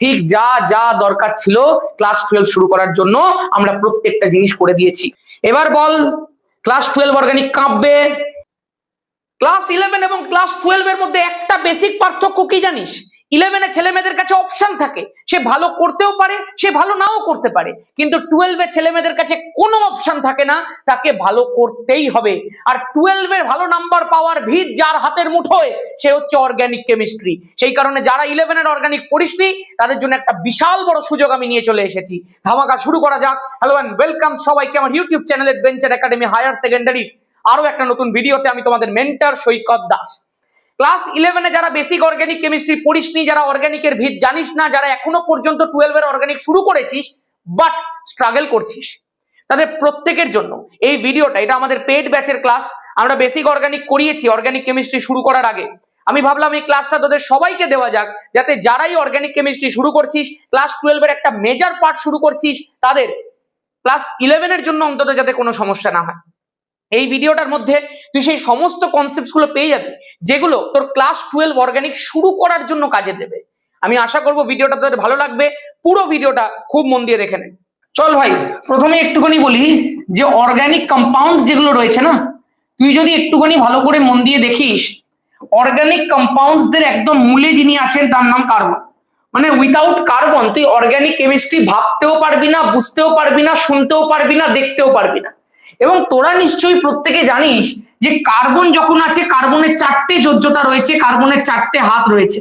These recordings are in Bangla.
ঠিক যা যা দরকার ছিল ক্লাস 12 শুরু করার জন্য আমরা প্রত্যেকটা জিনিস করে দিয়েছি। এবার বল ক্লাস 12 অর্গানিক কাঁপবে। ক্লাস 11 এবং ক্লাস 12 এর মধ্যে একটা বেসিক পার্থক্য কি জানিস? 11 এ ছেলে মেয়েদের কাছে অপশন থাকে, সে ভালো করতেও পারে, সে ভালো নাও করতে পারে, কিন্তু 12 এ ছেলে মেয়েদের কাছে কোনো অপশন থাকে না, তাকে ভালো করতেই হবে। আর 12 এর ভালো নাম্বার পাওয়ার ভিত যার হাতের মুঠোয়, সে হচ্ছে অর্গানিক কেমিস্ট্রি। সেই কারণে যারা 11 এর অর্গানিক পড়িসনি তাদের জন্য একটা বিশাল বড় সুযোগ আমি নিয়ে চলে এসেছি। ধামাকা শুরু করা যাক। হ্যালো এন্ড ওয়েলকাম সবাইকে আমার YouTube channel Adventure Academy higher secondary আরো একটা নতুন ভিডিওতে। আমি তোমাদের মেন্টর সৈকত দাস। ক্লাস 11 এ যারা বেসিক অর্গানিক কেমিস্ট্রি পড়িসনি, যারা অর্গানিকের ভিত জানিস না, যারা এখনো পর্যন্ত 12 এর অর্গানিক শুরু করেছিস বাট স্ট্রাগল করছিস, তাদের প্রত্যেকের জন্য এই ভিডিওটা। এটা আমাদের পেড ব্যাচের ক্লাস, আমরা বেসিক অর্গানিক করিয়েছি অর্গানিক কেমিস্ট্রি শুরু করার আগে। আমি ভাবলাম এই ক্লাসটা তোদের সবাইকে দেওয়া যাক, যাতে যারাই অর্গানিক কেমিস্ট্রি শুরু করছিস, ক্লাস 12 এর একটা মেজর পার্ট শুরু করছিস, তাদের ক্লাস 11 এর জন্য অন্তত যাতে কোনো সমস্যা না হয়। এই ভিডিওটার মধ্যে তুই সেই সমস্ত কনসেপ্টস গুলো পেয়ে যাবি যেগুলো তোর ক্লাস 12 অর্গানিক শুরু করার জন্য কাজে দেবে। আমি আশা করব ভিডিওটা তোদের ভালো লাগবে, পুরো ভিডিওটা খুব মন দিয়ে দেখে নে। চল ভাই, প্রথমে একটুখানি বলি যে অর্গানিক কম্পাউন্ডস যেগুলো রয়েছে না, তুই যদি একটুখানি ভালো করে মন দিয়ে দেখিস, অর্গানিক কম্পাউন্ডসদের একদম মূলে যিনি আছেন তার নাম কার্বন। মানে উইথাউট কার্বন তুই অর্গানিক কেমিস্ট্রি ভাবতেও পারবি না, বুঝতেও পারবি না, শুনতেও পারবি না, দেখতেও পারবি না। এবং তোরা নিশ্চয়ই প্রত্যেকে জানিস যে কার্বন যখন আছে, কার্বনের 4টে যোজ্যতা রয়েছে, কার্বনের 4টে হাত রয়েছে।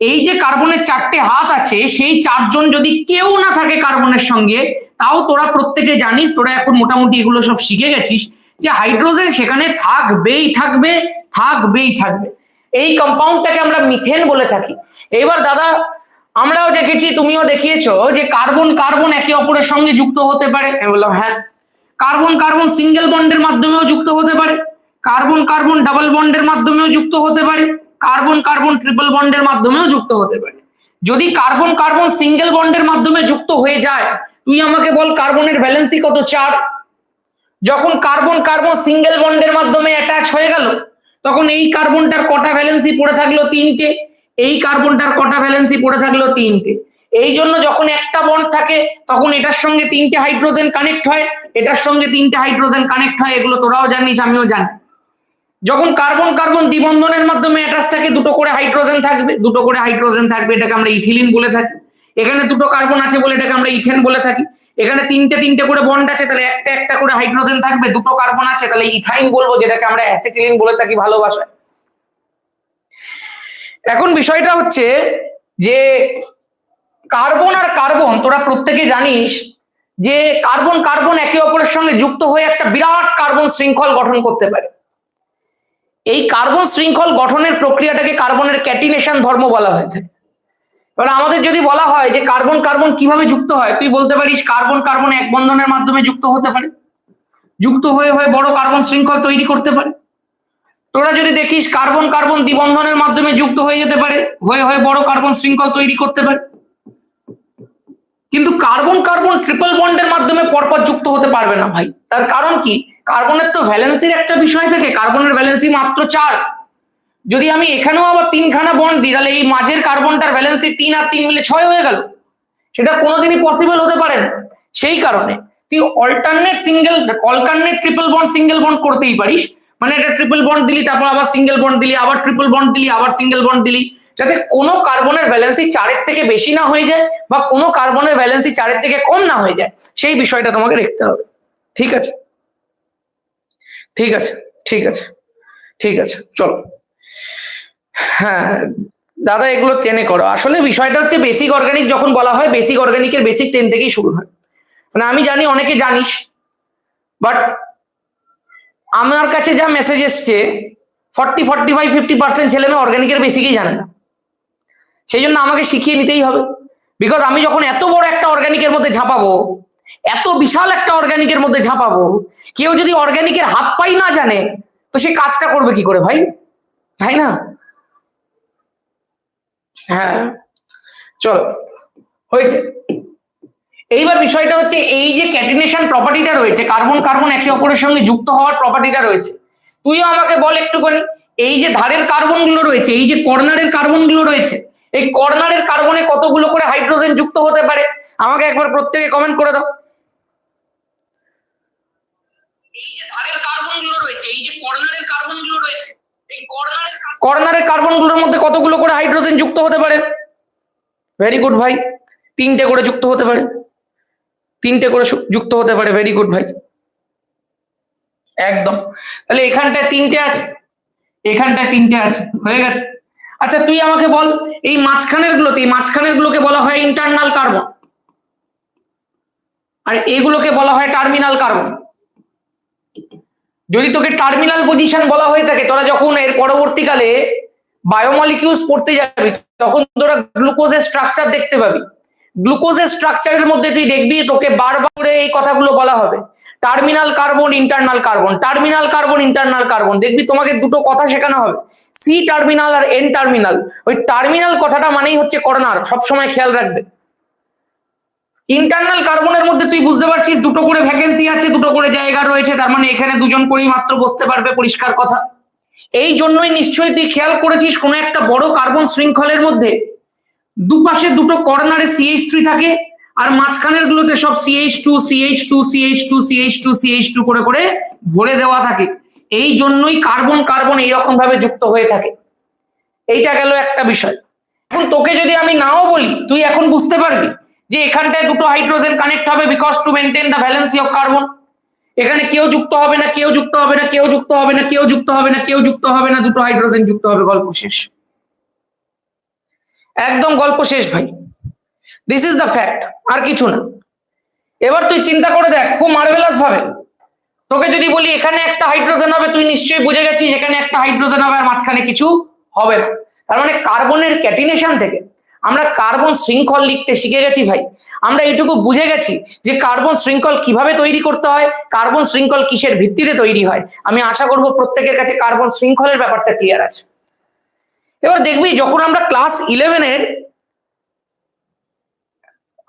এই যে কার্বনের 4টে হাত আছে, সেই 4জন যদি কেউ না থাকে কার্বনের সঙ্গে, তাও তোরা প্রত্যেকে জানিস, তোরা এখন মোটামুটি এগুলো সব শিখে গেছিস যে হাইড্রোজেন সেখানে থাকবেই থাকবে, থাকবেই থাকবে। এই কম্পাউন্ডটাকে আমরা মিথেন বলে থাকি। এবার দাদা, আমরাও দেখেছি, তুমিও দেখিয়েছো যে কার্বন কার্বন একে অপরের সঙ্গে যুক্ত হতে পারে। আমি বললাম হ্যাঁ, কার্বন কার্বন সিঙ্গেল বন্ডের মাধ্যমেও যুক্ত হতে পারে, কার্বন কার্বন ডাবল বন্ডের মাধ্যমেও যুক্ত হতে পারে, কার্বন কার্বন ট্রিপল বন্ডের মাধ্যমেও যুক্ত হতে পারে। যদি কার্বন কার্বন সিঙ্গেল বন্ডের মাধ্যমে যুক্ত হয়ে যায়, তুই আমাকে বল কার্বনের ভ্যালেন্সি কত? 4। যখন কার্বন কার্বন সিঙ্গেল বন্ডের মাধ্যমে অ্যাটাচ হয়ে গেল, তখন এই কার্বনটার কটা ভ্যালেন্সি পড়ে থাকলো? 3টে। এই কার্বনটার কটা ভ্যালেন্সি পড়ে থাকলো? 3টে। এই জন্য যখন একটা বন্ড থাকে তখন এটার সঙ্গে 3টে হাইড্রোজেন কানেক্ট হয়, এটার সঙ্গে 3টে হাইড্রোজেন কানেক্ট হয়। এগুলো তোরাও জানিস, আমিও জানি। যখন কার্বন কার্বন দ্বিবন্ধনের মাধ্যমে অ্যাটাচ থাকে, দুটো করে হাইড্রোজেন থাকবে, দুটো করে হাইড্রোজেন থাকবে, এটাকে আমরা ইথিলিন বলে থাকি। এখানে দুটো কার্বন আছে বলে এটাকে আমরা ইথেন বলে থাকি। এখানে 3টে করে বন্ড আছে, তাহলে একটা একটা করে হাইড্রোজেন থাকবে, দুটো কার্বন আছে, তাহলে ইথাইন বলবো, যেটাকে আমরা অ্যাসিটিলিন বলে থাকি ভালোবাসায়। এখন বিষয়টা হচ্ছে যে কার্বন আর কার্বন, তোরা প্রত্যেকে জানিস যে কার্বন কার্বন একে অপরের সঙ্গে যুক্ত হয়ে একটা বিরাট কার্বন শৃঙ্খল গঠন করতে পারে। এই কার্বন শৃঙ্খল গঠনের প্রক্রিয়াটাকে কার্বনের ক্যাটিনেশন ধর্ম বলা হয়ে থাকে। এবার আমাদের যদি বলা হয় যে কার্বন কার্বন কিভাবে যুক্ত হয়, তুই বলতে পারিস কার্বন কার্বন এক বন্ধনের মাধ্যমে যুক্ত হতে পারে, যুক্ত হয়ে হয়ে বড় কার্বন শৃঙ্খল তৈরি করতে পারে। তোরা যদি দেখিস কার্বন কার্বন দ্বিবন্ধনের মাধ্যমে যুক্ত হয়ে যেতে পারে, হয়ে হয়ে বড় কার্বন শৃঙ্খল তৈরি করতে পারে। কিন্তু কার্বন কার্বন ট্রিপল বন্ডের মাধ্যমে পরপর যুক্ত হতে পারবে না ভাই। তার কারণ কি? কার্বনের তো ভ্যালেন্সির একটা বিষয় থাকে, কার্বনের ভ্যালেন্সি মাত্র 4। যদি আমি এখানেও আবার 3খানা বন্ড দিই, তাহলে এই মাঝের কার্বনটার ভ্যালেন্সি 3 আর 3 মিলে 6 হয়ে গেল। সেটা কোনোদিনই পসিবল হতে পারে না। সেই কারণে তুই alternate triple bond single bond করতেই পারিস। মানে এটা ট্রিপল বন্ড দিলি, তারপর আবার সিঙ্গেল বন্ড দিলি, আবার ট্রিপল বন্ড দিলি, আবার সিঙ্গেল বন্ড দিলি, যাতে কোনো কার্বনের ভ্যালেন্সি 4-এর থেকে বেশি না হয়ে যায় বা কোনো কার্বনের ভ্যালেন্সি 4-এর থেকে কম না হয়ে যায়, সেই বিষয়টা তোমাকে দেখতে হবে। ঠিক আছে, ঠিক আছে, ঠিক আছে, ঠিক আছে, চলো। হ্যাঁ দাদা, এগুলো টেনে করো। আসলে বিষয়টা হচ্ছে বেসিক অর্গানিক যখন বলা হয়, বেসিক অর্গানিকের বেসিক 10 থেকেই শুরু হয়। মানে আমি জানি অনেকে জানিস, বাট আমার কাছে যা মেসেজ এসছে 40-45-50% ছেলে মেয়ে অর্গানিকের বেসিকই জানে না। সেই জন্য আমাকে শিখিয়ে নিতেই হবে। বিকজ আমি যখন এত বড় একটা অর্গানিকের মধ্যে ঝাঁপাবো, এত বিশাল একটা অর্গানিকের মধ্যে ঝাঁপাবো, কেউ যদি অর্গানিকের হাত পাই না জানে, তো সে কাজটা করবে কি করে ভাই? তাই না? হ্যাঁ, চলো, হয়েছে। এইবার বিষয়টা হচ্ছে এই যে ক্যাটিনেশন প্রপার্টিটা রয়েছে, কার্বন কার্বন একে অপরের সঙ্গে যুক্ত হওয়ার প্রপার্টিটা রয়েছে, তুইও আমাকে বল একটুখানি। এই যে ধারের কার্বন গুলো রয়েছে, এই যে কর্নারের কার্বন গুলো রয়েছে, এই কর্নারের কার্বনে কতগুলো করে হাইড্রোজেন যুক্ত হতে পারে আমাকে একবার প্রত্যেকে কমেন্ট করে দাও। এই যে ধারের কার্বনগুলো রয়েছে, এই যে কর্নারের কার্বনগুলো রয়েছে, এই কর্নারের কার্বনগুলোর মধ্যে কতগুলো করে হাইড্রোজেন যুক্ত হতে পারে? ভেরি গুড ভাই, 3টে করে যুক্ত হতে পারে, 3টে করে যুক্ত হতে পারে। ভেরি গুড ভাই, একদম। তাহলে এখানটায় 3টে আছে, এখানটায় 3টে আছে, হয়ে গেছে। আচ্ছা তুই আমাকে বল, এই মাঝখানের গুলোকে বলা হয় ইন্টারনাল কার্বন, আর এগুলোকে বলা হয় টার্মিনাল কার্বন। যদি তোকে টার্মিনাল পজিশন বলা হয়ে থাকে, তোরা যখন এর পরবর্তীকালে বায়োমলিকিউলস পড়তে যাবি তখন তোরা গ্লুকোজের স্ট্রাকচার দেখতে পাবি। গ্লুকোজের স্ট্রাকচারের মধ্যে তুই দেখবি তোকে বারবার করে এই কথাগুলো বলা হবে, terminal carbon, internal carbon, terminal carbon, internal carbon. দেখবি তোমাকে দুটো কথা শেখানো হবে, সি টার্মিনাল আর এন টার্মিনাল। ওই টার্মিনাল কথাটা মানেই হচ্ছে কর্নার, সবসময় খেয়াল রাখবে। ইন্টারনাল কার্বনের মধ্যে তুই বুঝতে পারছিস দুটো করে ভ্যাকেন্সি আছে, দুটো করে জায়গা রয়েছে, তার মানে এখানে দুজন করেই মাত্র বসতে পারবে, পরিষ্কার কথা। এই জন্যই নিশ্চয়ই তুই খেয়াল করেছিস কোন একটা বড় কার্বন শৃঙ্খলের মধ্যে দুপাশে দুটো কর্নারে CH3 থাকে, আর মাঝখানের গুলোতে সব CH2 CH2 CH2 CH2 CH2 করে করে ভরে দেওয়া থাকে। এই জন্যই কার্বন কার্বন এইরকম ভাবে যুক্ত হয়ে থাকে। এইটা গেল একটা বিষয়। এখন তোকে যদি আমি নাও বলি, তুই এখন বুঝতে পারবি যে এখানটায় দুটো হাইড্রোজেন কানেক্ট হবে, because to maintain the valency of carbon. এখানে কেউ যুক্ত হবে না, কেউ যুক্ত হবে না, কেউ যুক্ত হবে না, কেউ যুক্ত হবে না, কেউ যুক্ত হবে না, দুটো হাইড্রোজেন যুক্ত হবে, গল্প শেষ। একদম গল্প শেষ ভাই, দিস ইজ দ্য ফ্যাক্ট, আর কিছু না। এবার তুই চিন্তা করে দেখ খুব মার্ভেলাস ভাবে, তোকে যদি বলি এখানে একটা হাইড্রোজেন হবে, তুই নিশ্চয়ই বুঝে গেছিস এখানে একটা হাইড্রোজেন হবে আর মাঝখানে কিছু হবে না। তার মানে কার্বনের ক্যাটিনেশন থেকে আমরা কার্বন শৃঙ্খল লিখতে শিখে গেছি ভাই। আমরা এইটুকু বুঝে গেছি যে কার্বন শৃঙ্খল কিভাবে তৈরি করতে হয়, কার্বন শৃঙ্খল কিসের ভিত্তিতে তৈরি হয়। আমি আশা করব প্রত্যেকের কাছে কার্বন শৃঙ্খলের ব্যাপারটা ক্লিয়ার আছে। এবার দেখবি যখন আমরা ক্লাস 11-এর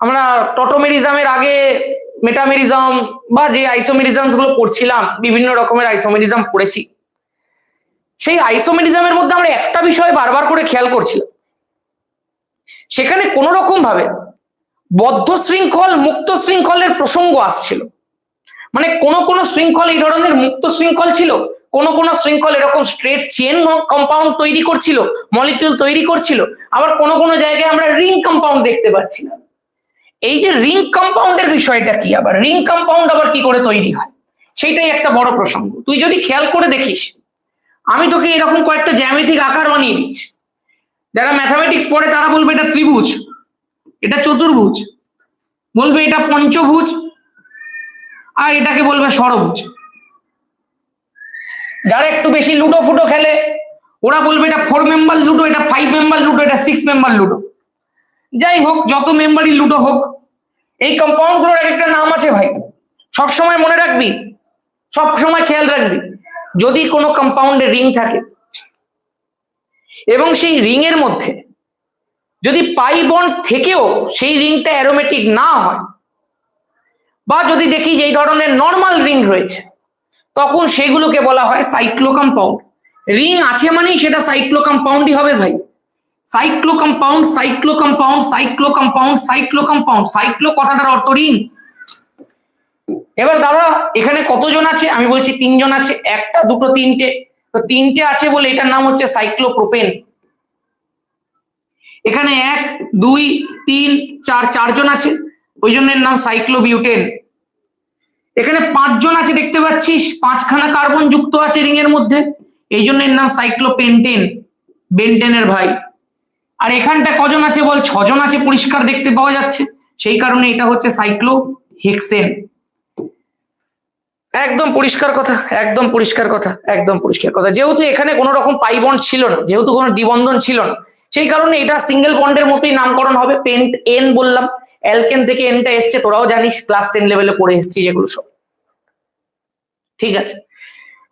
আমরা টটোমেরিজমের আগে মেটামেরিজম বা যে আইসোমেরিজমস গুলো পড়ছিলাম, বিভিন্ন রকমের আইসোমেরিজম পড়েছি, সেই আইসোমেরিজমের মধ্যে আমরা একটা বিষয় বারবার করে খেয়াল করছিলাম, সেখানে কোন রকম ভাবে বদ্ধ শৃঙ্খল মুক্ত শৃঙ্খলের প্রসঙ্গ আসছিল। মানে কোন কোন শৃঙ্খল এই ধরনের মুক্ত শৃঙ্খল ছিল, কোন কোন শৃঙ্খল এরকম স্ট্রেট চেন কম্পাউন্ড তৈরি করছিল, মলিকিউল তৈরি করছিল, আবার কোন কোন জায়গায় আমরা রিং কম্পাউন্ড দেখতে পাচ্ছিলাম। এই যে রিং কম্পাউন্ডের বিষয়টা কি, আবার রিং কম্পাউন্ড আবার কি করে তৈরি হয়, সেইটাই একটা বড় প্রসঙ্গ। তুই যদি খেয়াল করে দেখিস, আমি তোকে এরকম কয়েকটা জ্যামিতিক আকার বানিয়ে দিচ্ছি। যারা ম্যাথামেটিক্স পড়ে তারা বলবে এটা ত্রিভুজ, এটা চতুর্ভুজ, বলবে এটা পঞ্চভুজ, আর এটাকে বলবে ষড়ভুজ। যারা একটু বেশি লুডো ফুটো খেলে ওরা বলবে এটা 4 মেম্বার লুডো, এটা 5 মেম্বার লুডো, এটা 6 মেম্বার লুডো। যাই হোক, যত মেম্বারই লুডো হোক, এই কম্পাউন্ড গুলোর একটা নাম আছে ভাই, সবসময় মনে রাখবি, সবসময় খেয়াল রাখবি। যদি কোনো কম্পাউন্ডে রিং থাকে এবং সেই রিং এর মধ্যে যদি পাই বন্ড থেকেও সেই রিংটা অ্যারোমেটিক না হয়, বা যদি দেখি যে এই ধরনের নর্মাল রিং রয়েছে, তখন সেগুলোকে বলা হয় সাইক্লো কম্পাউন্ড। রিং আছে মানেই সেটা সাইক্লো কম্পাউন্ডই হবে ভাই। Cyclo compound, cyclo compound, cyclo compound, cyclo compound. Cyclo কথাটার অর্থ রিং। এবার দাদা এখানে কতজন আছে? আমি বলছি 3 জন আছে। একটা, দুটো, তিনটে। তো 3টে আছে বলে এটার নাম হচ্ছে সাইক্লোপ্রোপেন। এখানে 1 2 3 4, 4 জন আছে, ওই জন্য এর নাম সাইক্লোবিউটেন। এখানে 5 জন আছে, দেখতে পাচ্ছিস 5খানা কার্বন যুক্ত আছে রিং এর মধ্যে, এই জন্য এর নাম সাইক্লোপেন্টেন, বেন্টেনের ভাই। আর এখানটা কজন আছে বল? 6 জন আছে, পরিষ্কার দেখতে পাওয়া যাচ্ছে, সেই কারণে এটা হচ্ছে সাইক্লোহেক্সেন। একদম পরিষ্কার কথা, একদম পরিষ্কার কথা, একদম পরিষ্কার কথা। যেহেতু এখানে কোনো রকম পাই বন্ড ছিল না, যেহেতু কোনো দ্বিবন্ধন ছিল না, সেই কারণে এটা সিঙ্গেল বন্ডের মতোই নামকরণ হবে। পেন্ট এন বললাম, অ্যালকেন থেকে এনটা এসছে, তোরাও জানিস, ক্লাস 10 লেভেলে পড়ে এসেছি যেগুলো সব, ঠিক আছে।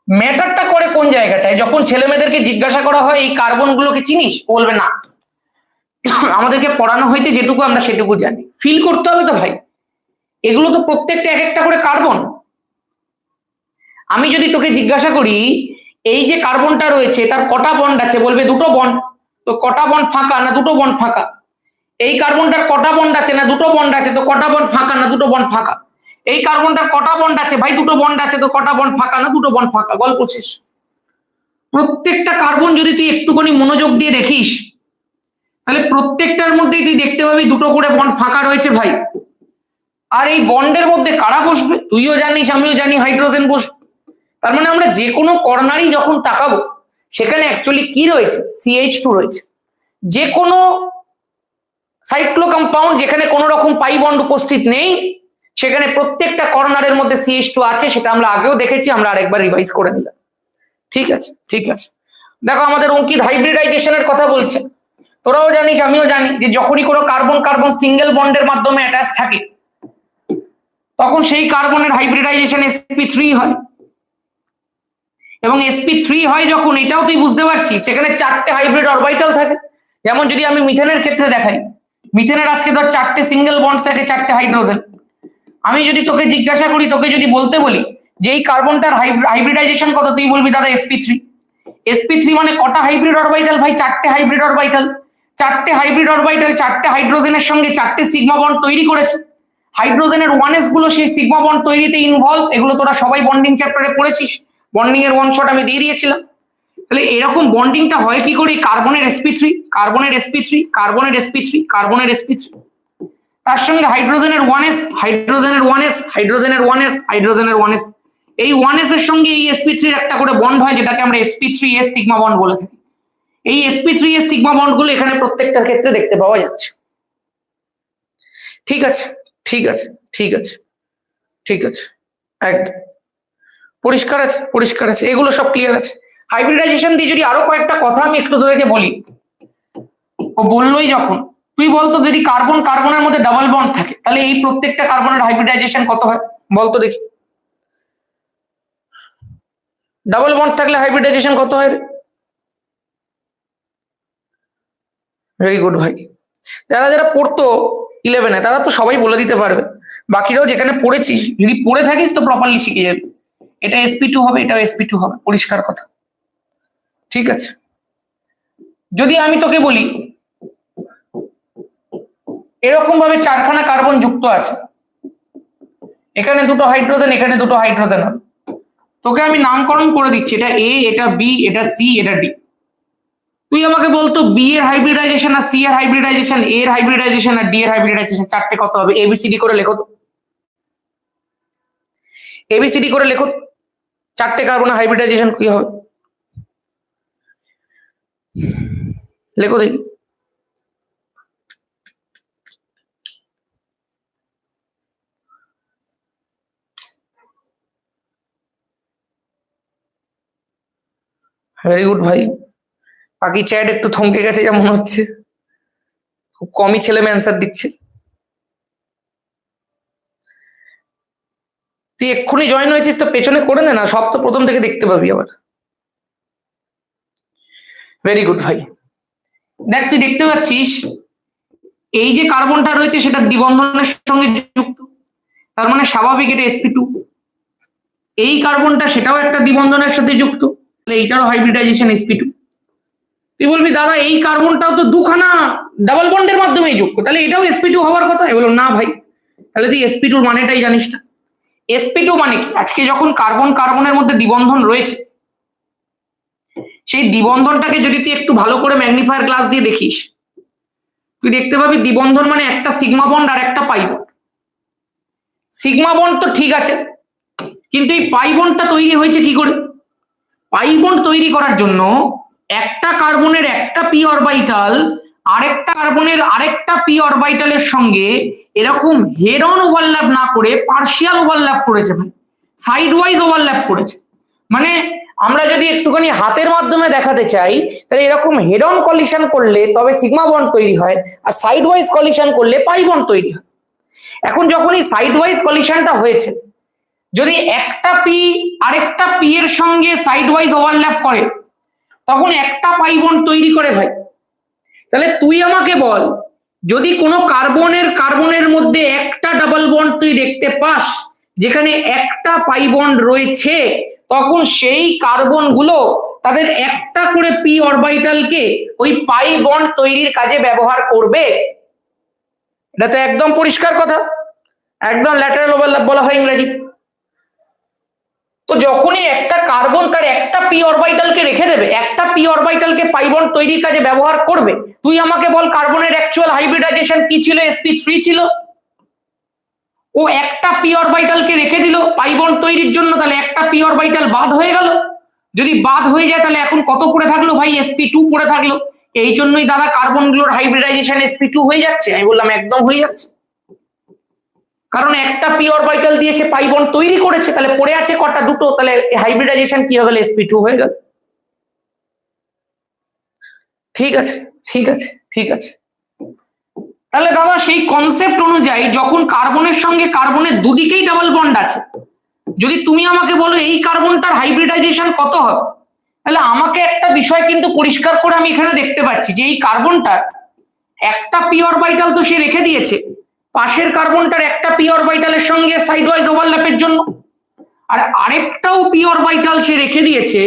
ম্যাটারটা করে কোন জায়গাটায়, যখন ছেলে মেয়েদেরকে জিজ্ঞাসা করা হয় এই কার্বন গুলোকে চিনিস, বলবে না, আমাদেরকে পড়ানো হয়েছে যেটুকু আমরা সেটুকু জানি। ফিল করতে হবে তো ভাই, এগুলো তো প্রত্যেকটা এক একটা করে কার্বন। আমি যদি তোকে জিজ্ঞাসা করি এই যে কার্বনটা রয়েছে তার কটা বন্ড আছে, বলবে 2টো বন্ড। তো কটা বন্ড ফাঁকা না দুটো বন্ড ফাঁকা? এই কার্বনটার কটা বন্ড আছে না দুটো বন্ড আছে, তো কটা বন্ড ফাঁকা না দুটো বন্ড ফাঁকা? এই কার্বনটার কটা বন্ড আছে ভাই? দুটো বন্ড আছে, তো কটা বন্ড ফাঁকা না দুটো বন্ড ফাঁকা? গল্প শেষ। প্রত্যেকটা কার্বন যদি তুই একটুখানি মনোযোগ দিয়ে দেখিস, তাহলে প্রত্যেকটার মধ্যেই তুই দেখতে পাবি দুটো করে বন্ড ফাঁকা রয়েছে ভাই। আর এই বন্ডের মধ্যে কারা বসবে? তুইও জানিস, আমিও জানি, হাইড্রোজেন বসবে। তার মানে আমরা যে কোনো কর্নারই যখন তাকাবো, সেখানে অ্যাকচুয়ালি কি রয়েছে? CH2 রয়েছে। যে কোনো সাইক্লো কম্পাউন্ড যেখানে কোনো রকম পাই বন্ড উপস্থিত নেই, সেখানে প্রত্যেকটা কর্নারের মধ্যে CH2 আছে। সেটা আমরা আগেও দেখেছি, আমরা আরেকবার রিভাইজ করে নিলাম। ঠিক আছে, ঠিক আছে। দেখো আমাদের অঙ্কিত হাইব্রিডাইজেশনের কথা বলছে। তোরাও জানিস, আমিও জানি, যে যখনই কোনো কার্বন কার্বন সিঙ্গেল বন্ডের মাধ্যমে অ্যাটাচ থাকে, তখন সেই কার্বনের হাইব্রিডাইজেশন sp3 হয়। এবং sp3 হয় যখন, এটাও তুই বুঝতে পারছিস, সেখানে 4টে হাইব্রিড অরবিটাল থাকে। যেমন যদি আমি মিথেনের ক্ষেত্রে দেখাই, মিথেনের আজকে ধর 4টে সিঙ্গেল বন্ড থাকে, 4টে হাইড্রোজেন। আমি যদি তোকে জিজ্ঞাসা করি, তোকে যদি বলতে বলি যে এই কার্বনটার হাইব্রিডাইজেশন কত, তুই বলবি দাদা sp3। sp3 মানে কটা হাইব্রিড অরবিটাল ভাই? 4টে হাইব্রিড অরবিটাল। 4টে হাইব্রিড অরবিটাল 4টে হাইড্রোজেনের সঙ্গে 4টে সিগমা বন্ড তৈরি করেছে। হাইড্রোজেনের 1s গুলো সেই সিগমা বন্ড তৈরিতে ইনভলভ। এগুলো তোরা সবাই বন্ডিং চ্যাপ্টারে পড়েছিস, বন্ডিং এর ওয়ান শট আমি দিয়ে দিয়েছিলাম। তাহলে এরকম বন্ডিংটা হয় কি করে? কার্বনের sp3, কার্বনের sp3, কার্বনের sp3, কার্বনের sp3, তার সঙ্গে হাইড্রোজেনের 1s, হাইড্রোজেনের 1s, হাইড্রোজেনের 1s, হাইড্রোজেনের 1s। এই 1s এর সঙ্গে এই sp3 এর একটা করে বন্ড হয়, যেটাকে আমরা sp3s সিগমা বন্ড বলে থাকি। এই sp3s সিগমা বন্ড গুলো এখানে প্রত্যেকটার ক্ষেত্রে দেখতে পাওয়া যাচ্ছে। ঠিক আছে, ঠিক আছে, ঠিক আছে, ঠিক আছে, একদম পরিষ্কার আছে, পরিষ্কার আছে, এগুলো সব ক্লিয়ার আছে। হাইব্রিডাইজেশন দিয়ে যদি আরো কয়েকটা কথা আমি একটু তোদেরকে বলি। ও বললোই যখন, তুই বলতো যদি কার্বন কার্বনের মধ্যে ডাবল বন্ড থাকে, তাহলে এই প্রত্যেকটা কার্বনের হাইব্রিডাইজেশন কত হয় বলতো দেখি? ডাবল বন্ড থাকলে হাইব্রিডাইজেশন কত হয়? ভেরি গুড ভাই। যারা যারা পড়তো 11-এ তারা তো সবাই বলে দিতে পারবে। বাকিরাও যেখানে পড়েছিস, যদি পড়ে থাকিস তো প্রপারলি শিখে যাবে। এটা sp2 হবে, এটাও sp2 হবে, পরিষ্কার কথা। ঠিক আছে, যদি আমি তোকে বলি এরকম ভাবে 4খানা কার্বন যুক্ত আছে, এখানে দুটো হাইড্রোজেন, এখানে দুটো হাইড্রোজেন, তোকে আমি নামকরণ করে দিচ্ছি, এটা A, এটা B, এটা C, এটা D। তুই আমাকে বলতো B এর হাইব্রিডাইজেশন আর C এর হাইব্রিডাইজেশন, A এর হাইব্রিডাইজেশন আর D এর হাইব্রিডাইজেশন, চারটে কত হবে? ABCD করে লেখো তো, ABCD করে লেখো। চারটে কার্বনের হাইব্রিডাইজেশন কি হবে? লেখো দেখি। ভেরি গুড ভাই। বাকি চ্যাট একটু থমকে গেছে যা মনে হচ্ছে, খুব কমই ছেলে মেয়ে অ্যান্সার দিচ্ছে। তুই এক্ষুনি জয়েন হয়েছিস তো পেছনে করে নে না, সব তো প্রথম থেকে দেখতে পাবি আবার। ভেরি গুড ভাই। দেখ তুই দেখতে পাচ্ছিস এই যে কার্বনটা রয়েছে সেটা দ্বিবন্ধনের সঙ্গে যুক্ত, তার মানে স্বাভাবিক এটা sp2। এই কার্বনটা সেটাও একটা দ্বিবন্ধনের সাথে যুক্ত, তাহলে এইটারও হাইব্রিডাইজেশন sp2। তুই বলবি দাদা এই কার্বনটাও তো দুখানা ডাবল বন্ডের মাধ্যমে যুক্ত, তাহলে এটাও sp2 হওয়ার কথা। বললাম না ভাই, তাহলে তুই sp2 মানেটাই জানিস না। sp2 মানে কি? আজকে যখন কার্বন কার্বনের মধ্যে দ্বিবন্ধন রয়েছে, সেই দ্বিবন্ধনটাকে যদি তুই একটু ভালো করে ম্যাগনিফায়ার গ্লাস দিয়ে দেখিস, তুই দেখতে পাবি দ্বিবন্ধন মানে একটা সিগমা বন্ড আর একটা পাই বন্ড। সিগমা বন্ড তো ঠিক আছে, কিন্তু এই পাই বন্ডটা তৈরি হয়েছে কি করে? পাই বন্ড তৈরি করার জন্য একটা কার্বনের একটা পি অরবিটাল আরেকটা কার্বনের আরেকটা পি অরবিটালের সঙ্গে এরকম হেড অন ওভারল্যাপ না করে পার্শিয়াল ওভারল্যাপ করেছে, সাইড ওয়াইজ ওভারল্যাপ করেছে। মানে আমরা যদি একটুখানি হাতের মাধ্যমে দেখাতে চাই, তাহলে এরকম হেড অন কলিশন করলে তবে সিগমা বন্ড তৈরি হয়, আর সাইড ওয়াইজ কলিশন করলে পাই বন্ড তৈরি হয়। এখন যখন এই সাইড ওয়াইজ কলিশনটা হয়েছে, যদি একটা পি আরেকটা পি এর সঙ্গে সাইড ওয়াইজ ওভারল্যাপ করে, তখন একটা পাই বন্ড তৈরি করে ভাই। তাহলে তুই আমাকে বল, যদি কোনো কার্বনের মধ্যে একটা ডাবল বন্ড তুই দেখতে পাস যেখানে একটা পাই বন্ড রয়েছে, তখন সেই কার্বন গুলো তাদের একটা করে পি অরবিটালকে ওই পাই বন্ড তৈরির কাজে ব্যবহার করবে? এটা তো একদম পরিষ্কার কথা, একদম ল্যাটারাল ওভারল্যাপ বলা হয় ইংরেজি। তো যখনই একটা কার্বন তার একটা পি অরবিটালকে রেখে দেবে, একটা পি অরবিটালকে পাই বন্ড তৈরির কাজে ব্যবহার করবে, তুই আমাকে বল কার্বনের অ্যাকচুয়াল হাইব্রিডাইজেশন কি ছিল? sp3 ছিল। ও একটা পি অরবিটালকে রেখে দিল পাই বন্ড তৈরির জন্য, তাহলে একটা পি অরবিটাল বাদ হয়ে গেল। যদি বাদ হয়ে যায় তাহলে এখন কত পড়ে থাকলো ভাই? sp2 পড়ে থাকলো। এই জন্যই দাদা কার্বনগুলোর হাইব্রিডাইজেশন sp2 হয়ে যাচ্ছে। আমি বললাম একদম হয়ে যাচ্ছে, কারণ একটা পি অরবিটাল দিয়ে সে পাই বন্ড তৈরি করেছে, তাহলে পড়ে আছে কটা? দুটো, তাহলে হাইব্রিডাইজেশন কি হয়ে গেল? sp2 হয়ে গেল। ঠিক আছে, ঠিক আছে, ঠিক আছে। তাহলে দাদা সেই কনসেপ্ট অনুযায়ী যখন কার্বনের সঙ্গে কার্বনের দুদিকেই ডাবল বন্ড আছে, যদি তুমি আমাকে বলো এই কার্বনটার হাইব্রিডাইজেশন কত হবে, তাহলে আমাকে একটা বিষয় কিন্তু পরিষ্কার করে আমি এখানে দেখতে পাচ্ছি যে এই কার্বনটার একটা পি অরবিটাল তো সে রেখে দিয়েছে পাশের কার্বনটার একটা পি অরবিটালের সঙ্গে সাইডওয়াইজ ওভারল্যাপের জন্য, আর আরেকটাও পি অরবিটাল সে রেখে দিয়েছে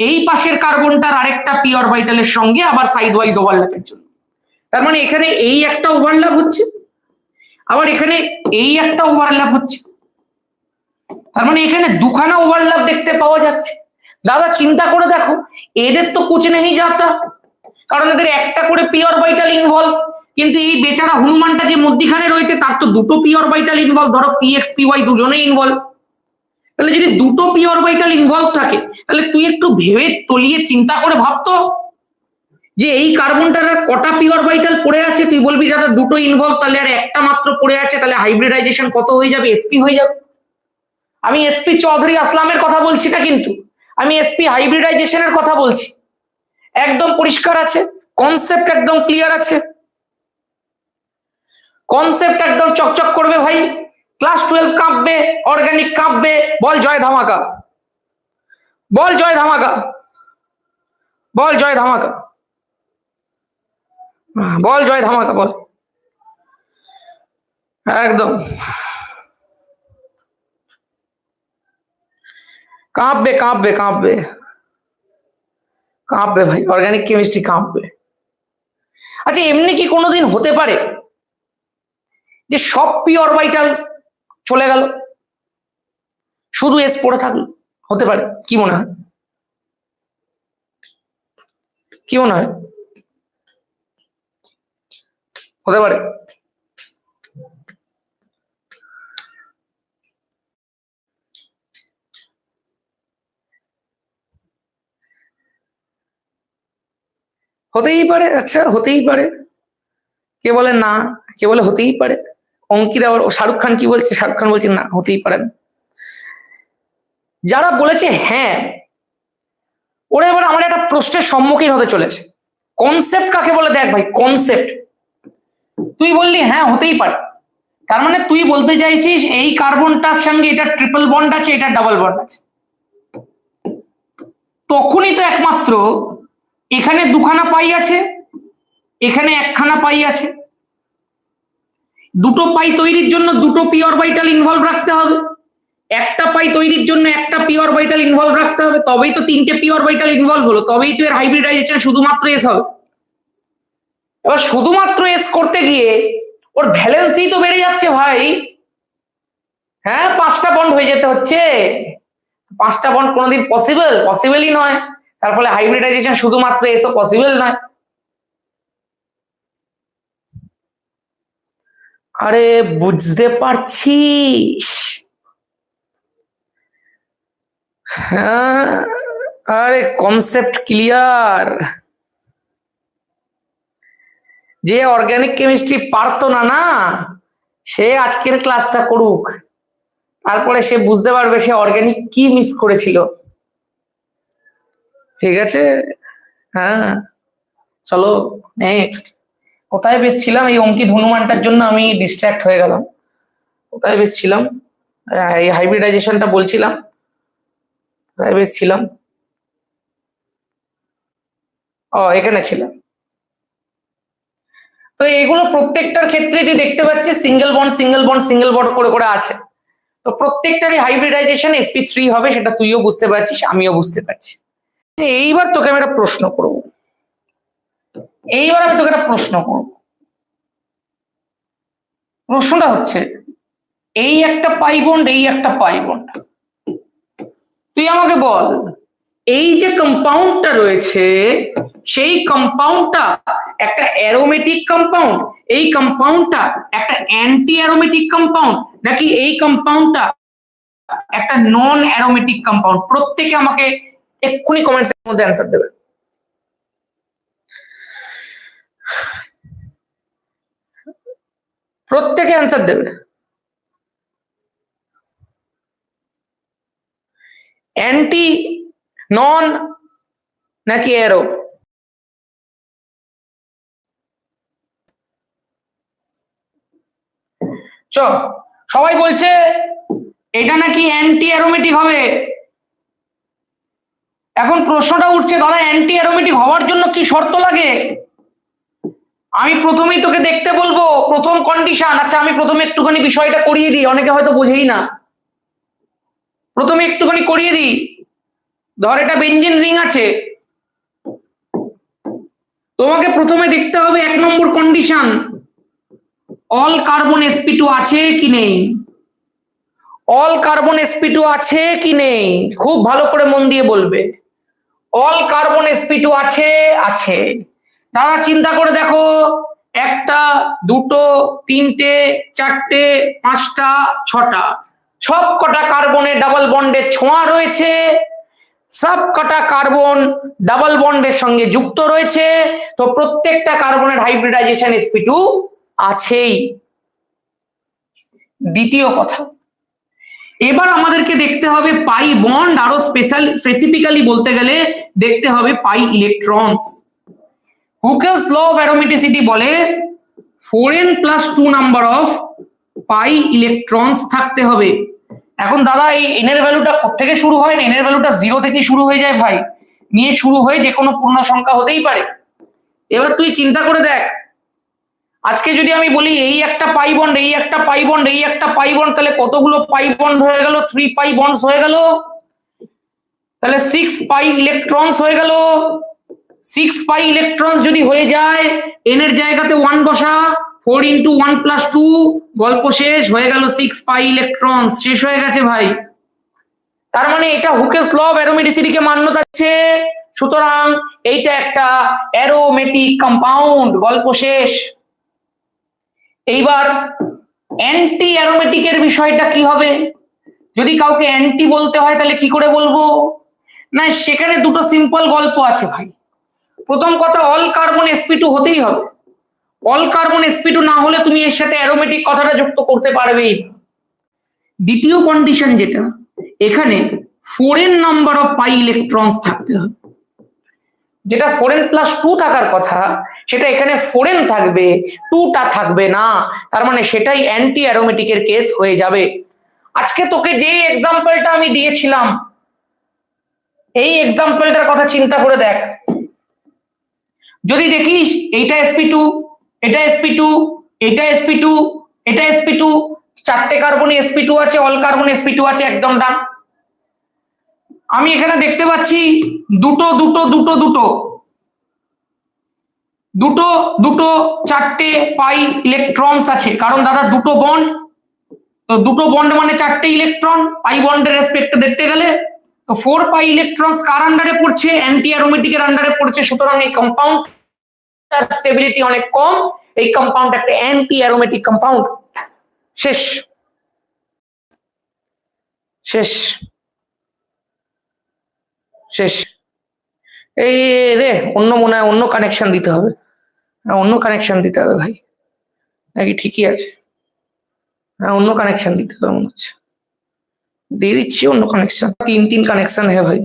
এই পাশের কার্বনটার আরেকটা পি অরবিটালের সঙ্গে আবার সাইডওয়াইজ ওভারল্যাপের জন্য। তার মানে এখানে এই একটা ওভারল্যাপ হচ্ছে, আবার এখানে এই একটা ওভারল্যাপ হচ্ছে, তার মানে এখানে দুখানা ওভারল্যাপ দেখতে পাওয়া যাচ্ছে। দাদা চিন্তা করে দেখো, এদের তো কুছ নেই যাতা, কারণ এদের একটা করে পি অরবিটাল ইনভলভ, কিন্তু এই বেচারা হনুমানটা যে মধ্যিখানে রয়েছে তার তো দুটো পি অরবিটাল ইনভলভ, ধরো px py দুজনেই ইনভলভ। তাহলে যদি দুটো পি অরবিটাল ইনভলভ থাকে, তাহলে তুই একটু ভেবে তলিয়ে চিন্তা করে ভাবতো যে এই কার্বনটার কটা পি অরবিটাল পড়ে আছে। তুই বলবি যারা দুটো ইনভলভ, তাহলে আর একটা মাত্র পড়ে আছে, তাহলে হাইব্রিডাইজেশন কত হয়ে যাবে? sp হয়ে যাবে। আমি sp চৌধুরী আসলামের কথা বলছি না, কিন্তু আমি sp হাইব্রিডাইজেশনের কথা বলছি। একদম পরিষ্কার আছে, কনসেপ্ট একদম ক্লিয়ার আছে, কনসেপ্ট একদম চকচক করবে ভাই। Class 12 কাঁপবে, organic কাঁপবে। বল জয় ধামাকা, বল জয় ধামাকা, বল জয় ধামাকা, বল জয় ধামাকা, বল। একদম কাঁপবে, কাঁপবে, কাঁপবে, কাঁপবে ভাই, অর্গানিক কেমিস্ট্রি কাঁপবে। আচ্ছা এমনি কি কোনোদিন হতে পারে যে সব পি অরবিটাল চলে গেল, শুধু এস পড়ে থাকলো? হতে পারে? কি মনে হয়, কি মনে হয় হতে পারে? হতেই পারে, আচ্ছা হতেই পারে। কে বলে না, কে বলে হতেই পারে। অঙ্কিতা আবার শাহরুখ খান কি বলছে? শাহরুখ খান বলছে না, হতেই পারে না। যারা বলেছে হ্যাঁ, ওরা এবার আমার একটা প্রশ্নের সম্মুখীন হতে চলেছে। কনসেপ্ট কাকে বলে? দেখ ভাই, কনসেপ্ট তুই বললি হ্যাঁ হতেই পারে, তার মানে তুই বলতে চাইছিস এই কার্বনটার সঙ্গে এটা ট্রিপল বন্ড আছে, এটা ডাবল বন্ড আছে, তখনই তো একমাত্র এখানে দুখানা পাই আছে, এখানে একখানা পাই আছে। দুটো পাই তৈরির জন্য দুটো পি অরবিটাল ইনভলভ রাখতে হবে, একটা পাই তৈরির জন্য একটা পি অরবিটাল ইনভলভ রাখতে হবে, তবেই তো তিনটে পি অরবিটাল ইনভলভ হলো, তবেই তো এর হাইব্রিডাইজেশন শুধুমাত্র এস হবে। এবার শুধুমাত্র এস করতে গিয়ে ওর ভ্যালেন্সি তো বেড়ে যাচ্ছে ভাই। হ্যাঁ 5টা বন্ড হয়ে যেতে হচ্ছে, 5টা বন্ড কোনোদিন পসিবলই নয়, তার ফলে হাইব্রিডাইজেশন শুধুমাত্র এসও পসিবল নয়। আরে বুঝতে পারছিস? হ্যাঁ, আরে কনসেপ্ট ক্লিয়ার। যে অর্গানিক কেমিস্ট্রি পারতো না না, সে আজকের ক্লাসটা করুক, তারপরে সে বুঝতে পারবে সে অর্গানিক কি মিস করেছিল। ঠিক আছে, হ্যাঁ চলো নেক্সট। কোথায় বেশ ছিলাম? এই অঙ্কিত হনুমানটার জন্য আমি ডিস্ট্র্যাক্ট হয়ে গেলাম। কোথায় বেশ ছিলাম? এই হাইব্রিডাইজেশনটা বলছিলাম, কোথায় বেশ ছিলাম? ও এখানে ছিলাম। তো এগুলো প্রত্যেকটার ক্ষেত্রে তুই দেখতে পাচ্ছিস single bond single bond single bond করে করে আছে। তো প্রত্যেকটারই হাইব্রিডাইজেশন sp3 হবে, সেটা তুইও বুঝতে পারছিস, আমিও বুঝতে পারছি। এইবার তোকে আমি একটা প্রশ্ন করব, প্রশ্নটা হচ্ছে এই একটা পাই বন্ড, এই একটা পাই বন্ড, তুই আমাকে বল এই যে কম্পাউন্ডটা রয়েছে সেই কম্পাউন্ডটা একটা অ্যারোমেটিক কম্পাউন্ড, এই কম্পাউন্ডটা একটা অ্যান্টি অ্যারোমেটিক কম্পাউন্ড, নাকি এই কম্পাউন্ডটা একটা নন অ্যারোমেটিক কম্পাউন্ড? প্রত্যেকে আমাকে এক্ষুনি কমেন্টসের মধ্যে অ্যান্সার দেবে। প্রত্যেকে অ্যান্সার দেবে। অ্যান্টি, নন নাকি অ্যারো? চ সবাই বলছে এটা নাকি অ্যান্টি অ্যারোমেটিক হবে। এখন প্রশ্নটা উঠছে, দাদা অ্যান্টি অ্যারোমেটিক হওয়ার জন্য কি শর্ত লাগে? আমি প্রথমেই তোকে দেখতে বলবো প্রথম কন্ডিশন। আচ্ছা আমি প্রথমে একটুখানি বিষয়টা করিয়ে দিই, অনেকে হয়তো বোঝেই না, প্রথমে একটুখানি করিয়ে দিই। ধর এটা বেনজিন রিং আছে, তোমাকে প্রথমে দেখতে হবে 1 নম্বর কন্ডিশন, অল কার্বন sp2 আছে কি নেই। অল কার্বন sp2 আছে কি নেই, খুব ভালো করে মন দিয়ে বলবে। অল কার্বন sp2 আছে, আছে। দাদা চিন্তা করে দেখো, 1টা 2টো 3টে 4টে 5টা 6টা, সব কটা কার্বনে ডাবল বন্ডের ছোঁয়া রয়েছে, সব কটা কার্বন ডাবল বন্ডের সঙ্গে যুক্ত রয়েছে, তো প্রত্যেকটা কার্বনের হাইব্রিডাইজেশন sp2 আছেই। দ্বিতীয় কথা, এবার আমাদেরকে দেখতে হবে পাই বন্ড, আরো স্পেসিফিক্যালি বলতে গেলে দেখতে হবে পাই electrons. Hückel's law of aromaticity বলে 4n + 2 number of pi electrons থাকতে হবে। এখন দাদা এই n এর ভ্যালুটা থেকে শুরু হয় না, n এর ভ্যালুটা 0 থেকে শুরু হয়ে যায় ভাই, নিয়ে শুরু হয়ে যে কোনো পূর্ণ সংখ্যা হতেই পারে। এবার তুই চিন্তা করে দেখ, আজকে যদি আমি বলি এই একটা পাই বন্ড, এই একটা পাই বন্ড, এই একটা পাই বন্ড, তাহলে কতগুলো পাই বন্ড হয়ে গেল? 3 পাই বন্ডস হয়ে গেল, তাহলে 6 পাই ইলেকট্রনস হয়ে গেল। 6 পাই ইলেকট্রনস যদি হয়ে যায়, n এর জায়গাতে 1 বসা, 4 × 1 + 2, গল্প শেষ, হয়ে গেল 6 পাই ইলেকট্রনস, শেষ হয়ে গেছে ভাই। তার মানে এটা হুকেলস ল অফ অ্যারোমেটিসিটি কে মান্যতা দিচ্ছে, সুতরাং এইটা একটা অ্যারোমেটিক কম্পাউন্ড, গল্প শেষ। এইবার অ্যান্টি অ্যারোমেটিকের বিষয়টা কি হবে? যদি কাউকে অ্যান্টি বলতে হয় তাহলে কি করে বলবো? না সেখানে দুটো সিম্পল গল্প আছে ভাই। প্রথম কথা, অল কার্বন sp2 হতেই হবে। অল কার্বন sp2 না হলে তুমি এর সাথে অ্যারোমেটিক কথাটা যুক্ত করতে পারবেই। দ্বিতীয় কন্ডিশন যেটা, এখানে 4n number of pi electrons থাকতে হবে। যেটা 4n + 2 থাকার কথা, সেটা এখানে 4n থাকবে, 2টা থাকবে না, তার মানে সেটাই অ্যান্টি অ্যারোমেটিকের কেস হয়ে যাবে। আজকে তোকে যে এক্সাম্পলটা আমি দিয়েছিলাম, এই এক্সাম্পলটার কথা চিন্তা করে দেখ। যদি দেখিস এইটা sp2, এটা sp2, এটা sp2, এটা sp2, 4টে কার্বনে sp2 আছে, অল কার্বনে sp2 আছে, একদম ডান। আমি এখানে দেখতে পাচ্ছি দুটো দুটো দুটো দুটো দুটো দুটো 4টে পাই ইলেকট্রনস আছে, কারণ দাদা দুটো বন্ড, তো দুটো বন্ড মানে 4টে ইলেকট্রন, পাই বন্ডের রেসপেক্টে দেখতে গেলে। তো 4 পাই ইলেকট্রনস কার আন্ডারে পড়ছে? অ্যান্টি অ্যারোমেটিকের আন্ডারে পড়ছে, সুতরাং এই কম্পাউন্ডটার স্টেবিলিটি অনেক কম, এই কম্পাউন্ড একটা অ্যান্টি অ্যারোমেটিক কম্পাউন্ড। শেষ শেষ শেষ। এই রে অন্য মনে হয় অন্য কানেকশন দিতে হবে, অন্য কানেকশন দিতে হবে ভাই, নাকি ঠিকই আছে? হ্যাঁ অন্য কানেকশন দিতে হবে মনে হচ্ছে, দিয়ে দিচ্ছি অন্য কানেকশন। 3 কানেকশন है ভাই,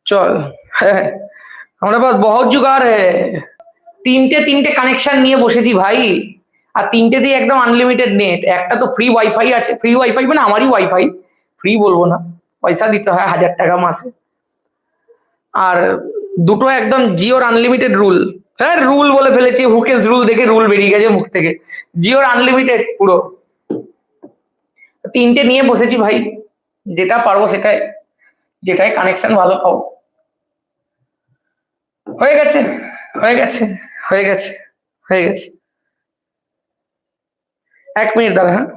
চল। হ্যাঁ हमारे पास बहुत जुगाड़ है, 3টে কানেকশন নিয়ে বসেছি ভাই, আর 3টে দিয়ে একদম আনলিমিটেড নেট। একটা তো ফ্রি ওয়াইফাই আছে, ফ্রি ওয়াইফাই মানে আমারই ওয়াইফাই, ফ্রি বলবো না, পয়সা দিতে হয় 1000 টাকা মাসে। আর দুটো একদম জিওর আনলিমিটেড রুল, হ্যাঁ রুল বলে ফেলেছি, হুকেস রুল দেখে রুল বেরিয়ে গেছে মুখ থেকে, জিওর আনলিমিটেড পুরো। 3টে নিয়ে বসেছি ভাই, যেটা পারবো সেটাই। যেটাই কানেকশন ভালো পাবো। হয়ে গেছে হয়ে গেছে হয়ে গেছে হয়ে গেছে। 1 মিনিট দাঁড়া। হ্যাঁ,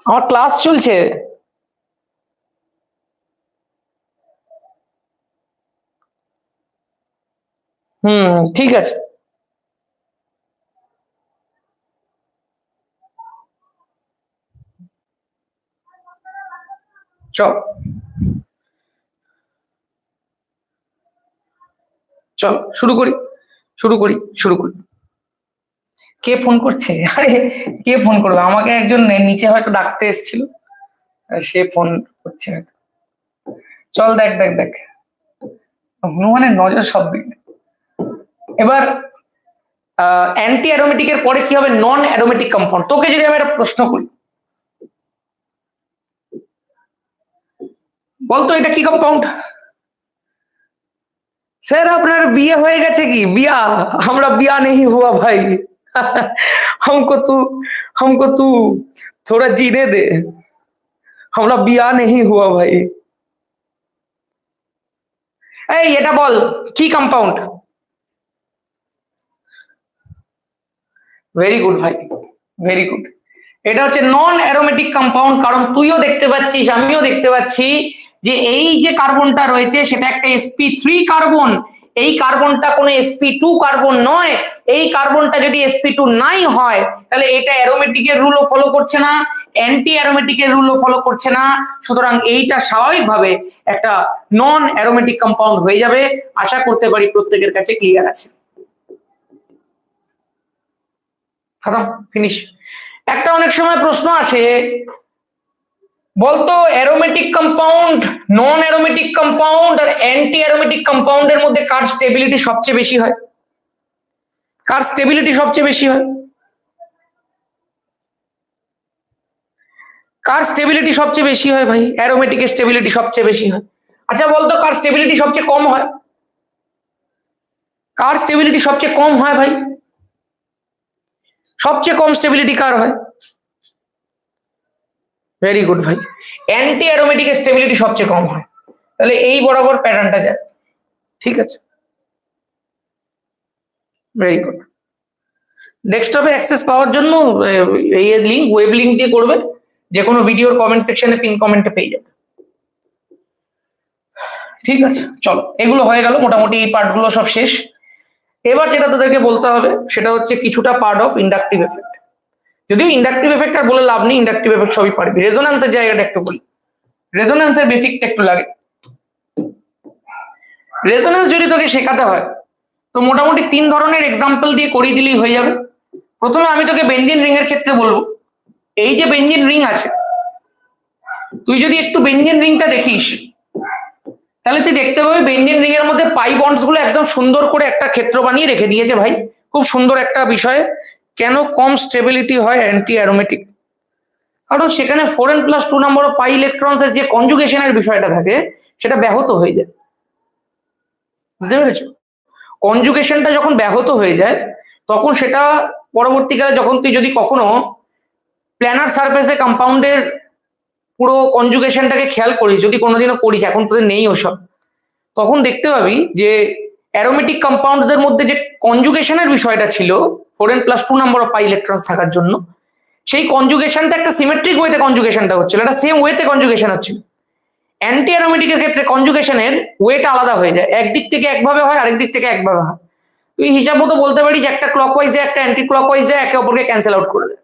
আমার ক্লাস চলছে। ঠিক আছে। চল চল শুরু করি শুরু করি শুরু করি। কে ফোন করছে? আরে কে ফোন করবে? আমাকে একজন নিচে হয়তো ডাকতে এসেছিল, সে ফোন করছে হয়তো। চল দেখ দেখ দেখ, হনুমানের নজর সব দিকে। এবার অ্যান্টি অ্যারোমেটিকের পরে কি হবে? নন অ্যারোমেটিক কম্পাউন্ড। তোকে যদি আমি একটা প্রশ্ন করি, বলতো এটা কি কম্পাউন্ড? স্যার আপনার বিয়ে হয়ে গেছে কি? বিয়া? আমরা বিয়া নেই হুয়া ভাই। हमको तू हमको तू थोड़ा जीने दे, আমরা বিয়া নেই হুয়া ভাই। এই এটা বল কি কম্পাউন্ড? ভেরি গুড ভাই, ভেরি গুড। এটা হচ্ছে নন অ্যারোমেটিক কম্পাউন্ড। কারণ তুইও দেখতে পাচ্ছিস, আমিও দেখতে পাচ্ছি যে এই যে কার্বনটা রয়েছে সেটা একটা sp3 কার্বন। এই কার্বনটা কোনো sp2 কার্বন নয়। এই কার্বনটা যদি sp2 নাই হয় তাহলে এটা অ্যারোমেটিকের রুলও ফলো করছে না, অ্যান্টি অ্যারোমেটিকের রুলও ফলো করছে না। সুতরাং এইটা স্বাভাবিকভাবে একটা নন অ্যারোমেটিক কম্পাউন্ড হয়ে যাবে। আশা করতে পারি প্রত্যেকের কাছে ক্লিয়ার আছে। খতম, ফিনিশ। একটা অনেক সময় প্রশ্ন আসে, বলতো অ্যারোমেটিক কম্পাউন্ড, নন অ্যারোমেটিক কম্পাউন্ড আর অ্যান্টি অ্যারোমেটিক কম্পাউন্ডের মধ্যে কার স্টেবিলিটি সবচেয়ে বেশি হয়? কার স্টেবিলিটি সবচেয়ে বেশি হয়? কার স্টেবিলিটি সবচেয়ে বেশি হয় ভাই? অ্যারোমেটিকের স্টেবিলিটি সবচেয়ে বেশি হয়। আচ্ছা বলতো কার স্টেবিলিটি সবচেয়ে কম হয়? কার স্টেবিলিটি সবচেয়ে কম হয় ভাই? সবচেয়ে কম স্টেবিলিটি কার হয়? ভেরি গুড ভাই, অ্যান্টি অ্যারোমেটিকের স্টেবিলিটি সবচেয়ে কম হয়। তাহলে এই বরাবর প্যাটার্নটা যায়। ঠিক আছে, ভেরি গুড। ডেস্কটপে অ্যাক্সেস পাওয়ার জন্য এই লিঙ্ক, ওয়েব লিঙ্ক দিয়ে করবে, যে কোনো ভিডিওর কমেন্ট সেকশনে পিন কমেন্টে পেয়ে যাবে। ঠিক আছে, চলো এগুলো হয়ে গেল, মোটামুটি এই পার্টগুলো সব শেষ। এবার যেটা তোদেরকে বলতে হবে সেটা হচ্ছে কিছুটা পার্ট অফ ইন্ডাকটিভ এফেক্ট। যদিও ইন্ডাকটিভ এফেক্ট আর বলে লাভ নেই, ইন্ডাকটিভ এফেক্ট সবই পারবি। রেজোন্যান্সের জায়গাটা একটু বলি, রেজোন্যান্সের বেসিকটা একটু লাগে। রেজোন্যান্স যদি তোকে শেখাতে হয় তো মোটামুটি 3 ধরনের এক্সাম্পল দিয়ে করিয়ে দিলেই হয়ে যাবে। প্রথমে আমি তোকে বেঞ্জিন রিং এর ক্ষেত্রে বলবো, এই যে বেঞ্জিন রিং আছে, তুই যদি একটু বেঞ্জিন রিংটা দেখিস তাহলে তুই দেখতে পাবি বেঞ্জিন রিং এর মধ্যে পাই বন্ডস গুলো একদম সুন্দর করে একটা ক্ষেত্র বানিয়ে রেখে দিয়েছে ভাই। খুব সুন্দর একটা বিষয়। কেন কম স্টেবিলিটি হয় অ্যান্টি অ্যারোমেটিক? কারণ সেখানে 4n+2 number of pi electrons এর যে কনজুগেশনের বিষয়টা থাকে সেটা ব্যাহত হয়ে যায়। বুঝতে পেরেছো? কনজুগেশনটা যখন ব্যাহত হয়ে যায় তখন সেটা পরবর্তীকালে যখন তুই যদি কখনো প্ল্যানার সারফেসে কম্পাউন্ডের পুরো কনজুগেশনটাকে খেয়াল করিস, যদি কোনোদিনও করিস, এখন তোদের নেই ওসব, তখন দেখতে পাবি যে অ্যারোমেটিক কম্পাউন্ডসদের মধ্যে যে কনজুগেশনের বিষয়টা ছিল 4n+2 number of pi electrons থাকার জন্য, সেই কনজুগেশনটা একটা সিমেট্রিক ওয়েতে কনজুগেশনটা হচ্ছিল, একটা সেম ওয়েতে কনজুগেশন হচ্ছিল। অ্যান্টি অ্যারোমেটিকের ক্ষেত্রে কনজুগেশনের ওয়েটা আলাদা হয়ে যায়, একদিক থেকে একভাবে হয়, আরেক দিক থেকে একভাবে হয়। তুই হিসাব মতো বলতে পারিস একটা ক্লকওয়াইজে একটা অ্যান্টি ক্লকওয়াইজে একে অপরকে ক্যান্সেল আউট করে দেয়।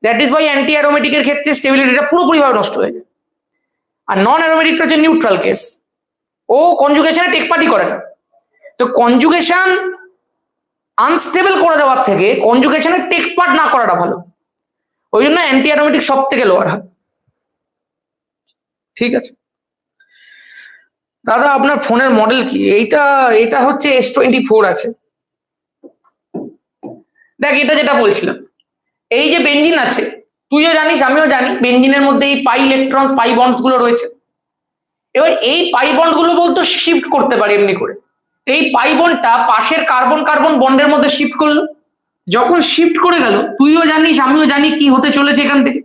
দ্যাট ইজ ওয়াই অ্যান্টি অ্যারোমেটিকের ক্ষেত্রে স্টেবিলিটিটা পুরোপুরিভাবে নষ্ট হয়ে যায়। আর নন অ্যারোমেটিকটা হচ্ছে নিউট্রাল কেস, ও কনজুগেশনে টেক পার্টি করে না। তো কনজুগেশন আনস্টেবল করে দেওয়ার থেকে কনজুগেশনে টেক পার্ট না করাটা ভালো। ওই জন্য অ্যান্টি অ্যারোমেটিক সব থেকে লোয়ার হয়। ঠিক আছে দাদা, আপনার ফোনের মডেল কি? এটা হচ্ছে S24 আছে। দেখ, এটা যেটা বলছিলাম, এই যে বেঞ্জিন আছে, তুইও জানিস আমিও জানি বেঞ্জিনের মধ্যে এই পাই ইলেকট্রনস, পাই বন্ডস গুলো রয়েছে। এবার এই পাই বন্ড গুলো বলতো শিফট করতে পারে এমনি করে। এই পাই বন্ডটা পাশের কার্বন কার্বন বন্ডের মধ্যে শিফট করলো। যখন শিফট করে গেল, তুইও জানিস আমিও জানি কি হতে চলেছে এখান থেকে।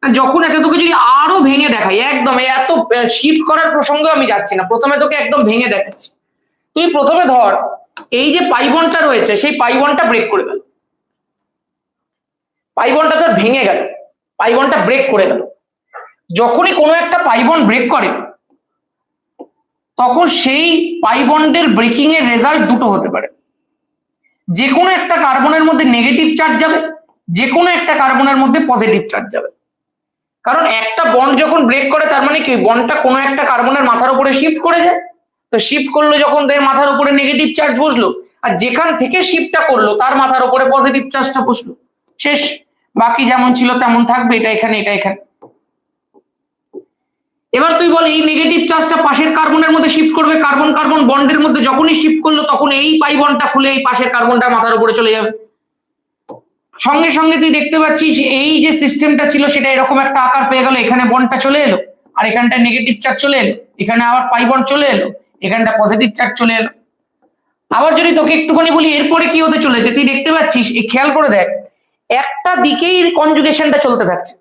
যখন আছে তোকে যদি আরো ভেঙে দেখাই, একদম এত শিফট করার প্রসঙ্গে আমি যাচ্ছি না, প্রথমে তোকে একদম ভেঙে দেখাচ্ছি। তুই প্রথমে ধর এই যে পাই বন্ডটা রয়েছে সেই পাই বন্ডটা ব্রেক করে গেল, পাই বন্ডটা তোর ভেঙে গেল, পাই বন্ডটা ব্রেক করে গেল। যখনই কোনো একটা পাই বন্ড ব্রেক করে তখন সেই পাই বন্ডের ব্রেকিং এর রেজাল্ট দুটো হতে পারে, যে কোনো একটা কার্বনের মধ্যে নেগেটিভ চার্জ যাবে, যে কোনো একটা কার্বনের মধ্যে পজিটিভ চার্জ যাবে। কারণ একটা বন্ড যখন ব্রেক করে তার মানে কি বন্ডটা কোনো একটা কার্বনের মাথার উপরে শিফট করে যায়, তো শিফট করলো যখন তার মাথার উপরে নেগেটিভ চার্জ বসলো, আর যেখান থেকে শিফটটা করলো তার মাথার উপরে পজিটিভ চার্জটা বসলো, শেষ। বাকি যেমন ছিল তেমন থাকবে, এটা এখানে এটা এখানে। এবার তুই বল এই নেগেটিভ চার্জটা পাশের কার্বনের মধ্যে শিফট করবে, কার্বন কার্বন বন্ডের মধ্যে যখনই শিফট করলো তখন এই পাই বন্ডটা খুলে এই পাশের কার্বনটা মাথার উপরে চলে যাবে। সঙ্গে সঙ্গে তুই দেখতে পাচ্ছিস এই যে সিস্টেমটা ছিল সেটা এরকম একটা আকার পেয়ে গেল, এখানে বন্ডটা চলে এলো আর এখানটা নেগেটিভ চার্জ চলে এলো, এখানে আবার পাই বন্ড চলে এলো, এখানটা পজিটিভ চার্জ চলে এলো। আবার যদি তোকে একটুখানি বলি এরপরে কি হতে চলেছে, তুই দেখতে পাচ্ছিস এই খেয়াল করে দেখ, একটা দিকেই কনজুগেশনটা চলতে থাকছে।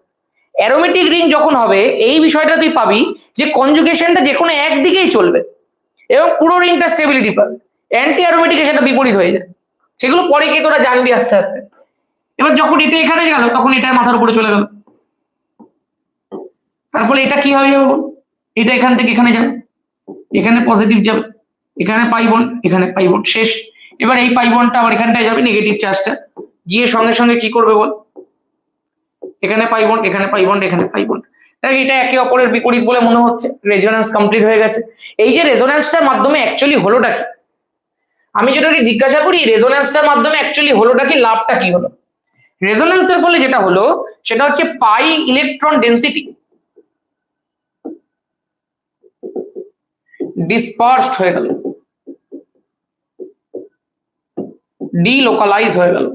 অ্যারোমেটিক রিং যখন হবে এই বিষয়টা তুই পাবি যে কনজুগেশনটা যে কোনো একদিকেই চলবে এবং পুরো রিংটা স্টেবিলিটি পাবে। অ্যান্টি অ্যারোমেটিকে সেটা বিপরীত হয়ে যায়, সেগুলো পরে গিয়ে তোরা জানবি আস্তে আস্তে। এবার যখন এটা এখানে গেল তখন এটা মাথার উপরে চলে গেল, তারপরে এটা কি হবে, এটা এখান থেকে এখানে যাবে, এখানে পজিটিভ যাবে, এখানে পাই বন্ড, এখানে পাই বন্ড, শেষ। এবার এই পাই বন্ডটা আবার এখানটায় যাবে, নেগেটিভ চার্জটা গিয়ে সঙ্গে সঙ্গে কি করবে বল, এখানে পাই বন্ড, এখানে পাই বন্ড, এখানে পাই বন্ড। তাই এটা একে অপরের বিপরীত বলে মনে হচ্ছে, রেজোন্যান্স কমপ্লিট হয়ে গেছে। এই যে রেজোন্যান্সটার মাধ্যমে অ্যাকচুয়ালি হলোটা কি, আমি যেটাকে জিজ্ঞাসা করি রেজোন্যান্সটার মাধ্যমে অ্যাকচুয়ালি হলোটা কি, লাভটা কি হলো। রেজোন্যান্সের ফলে যেটা হলো সেটা হচ্ছে পাই ইলেকট্রন ডেন্সিটি ডিসপার্সড হয়ে গেল, ডিলোকালাইজ হয়ে গেল,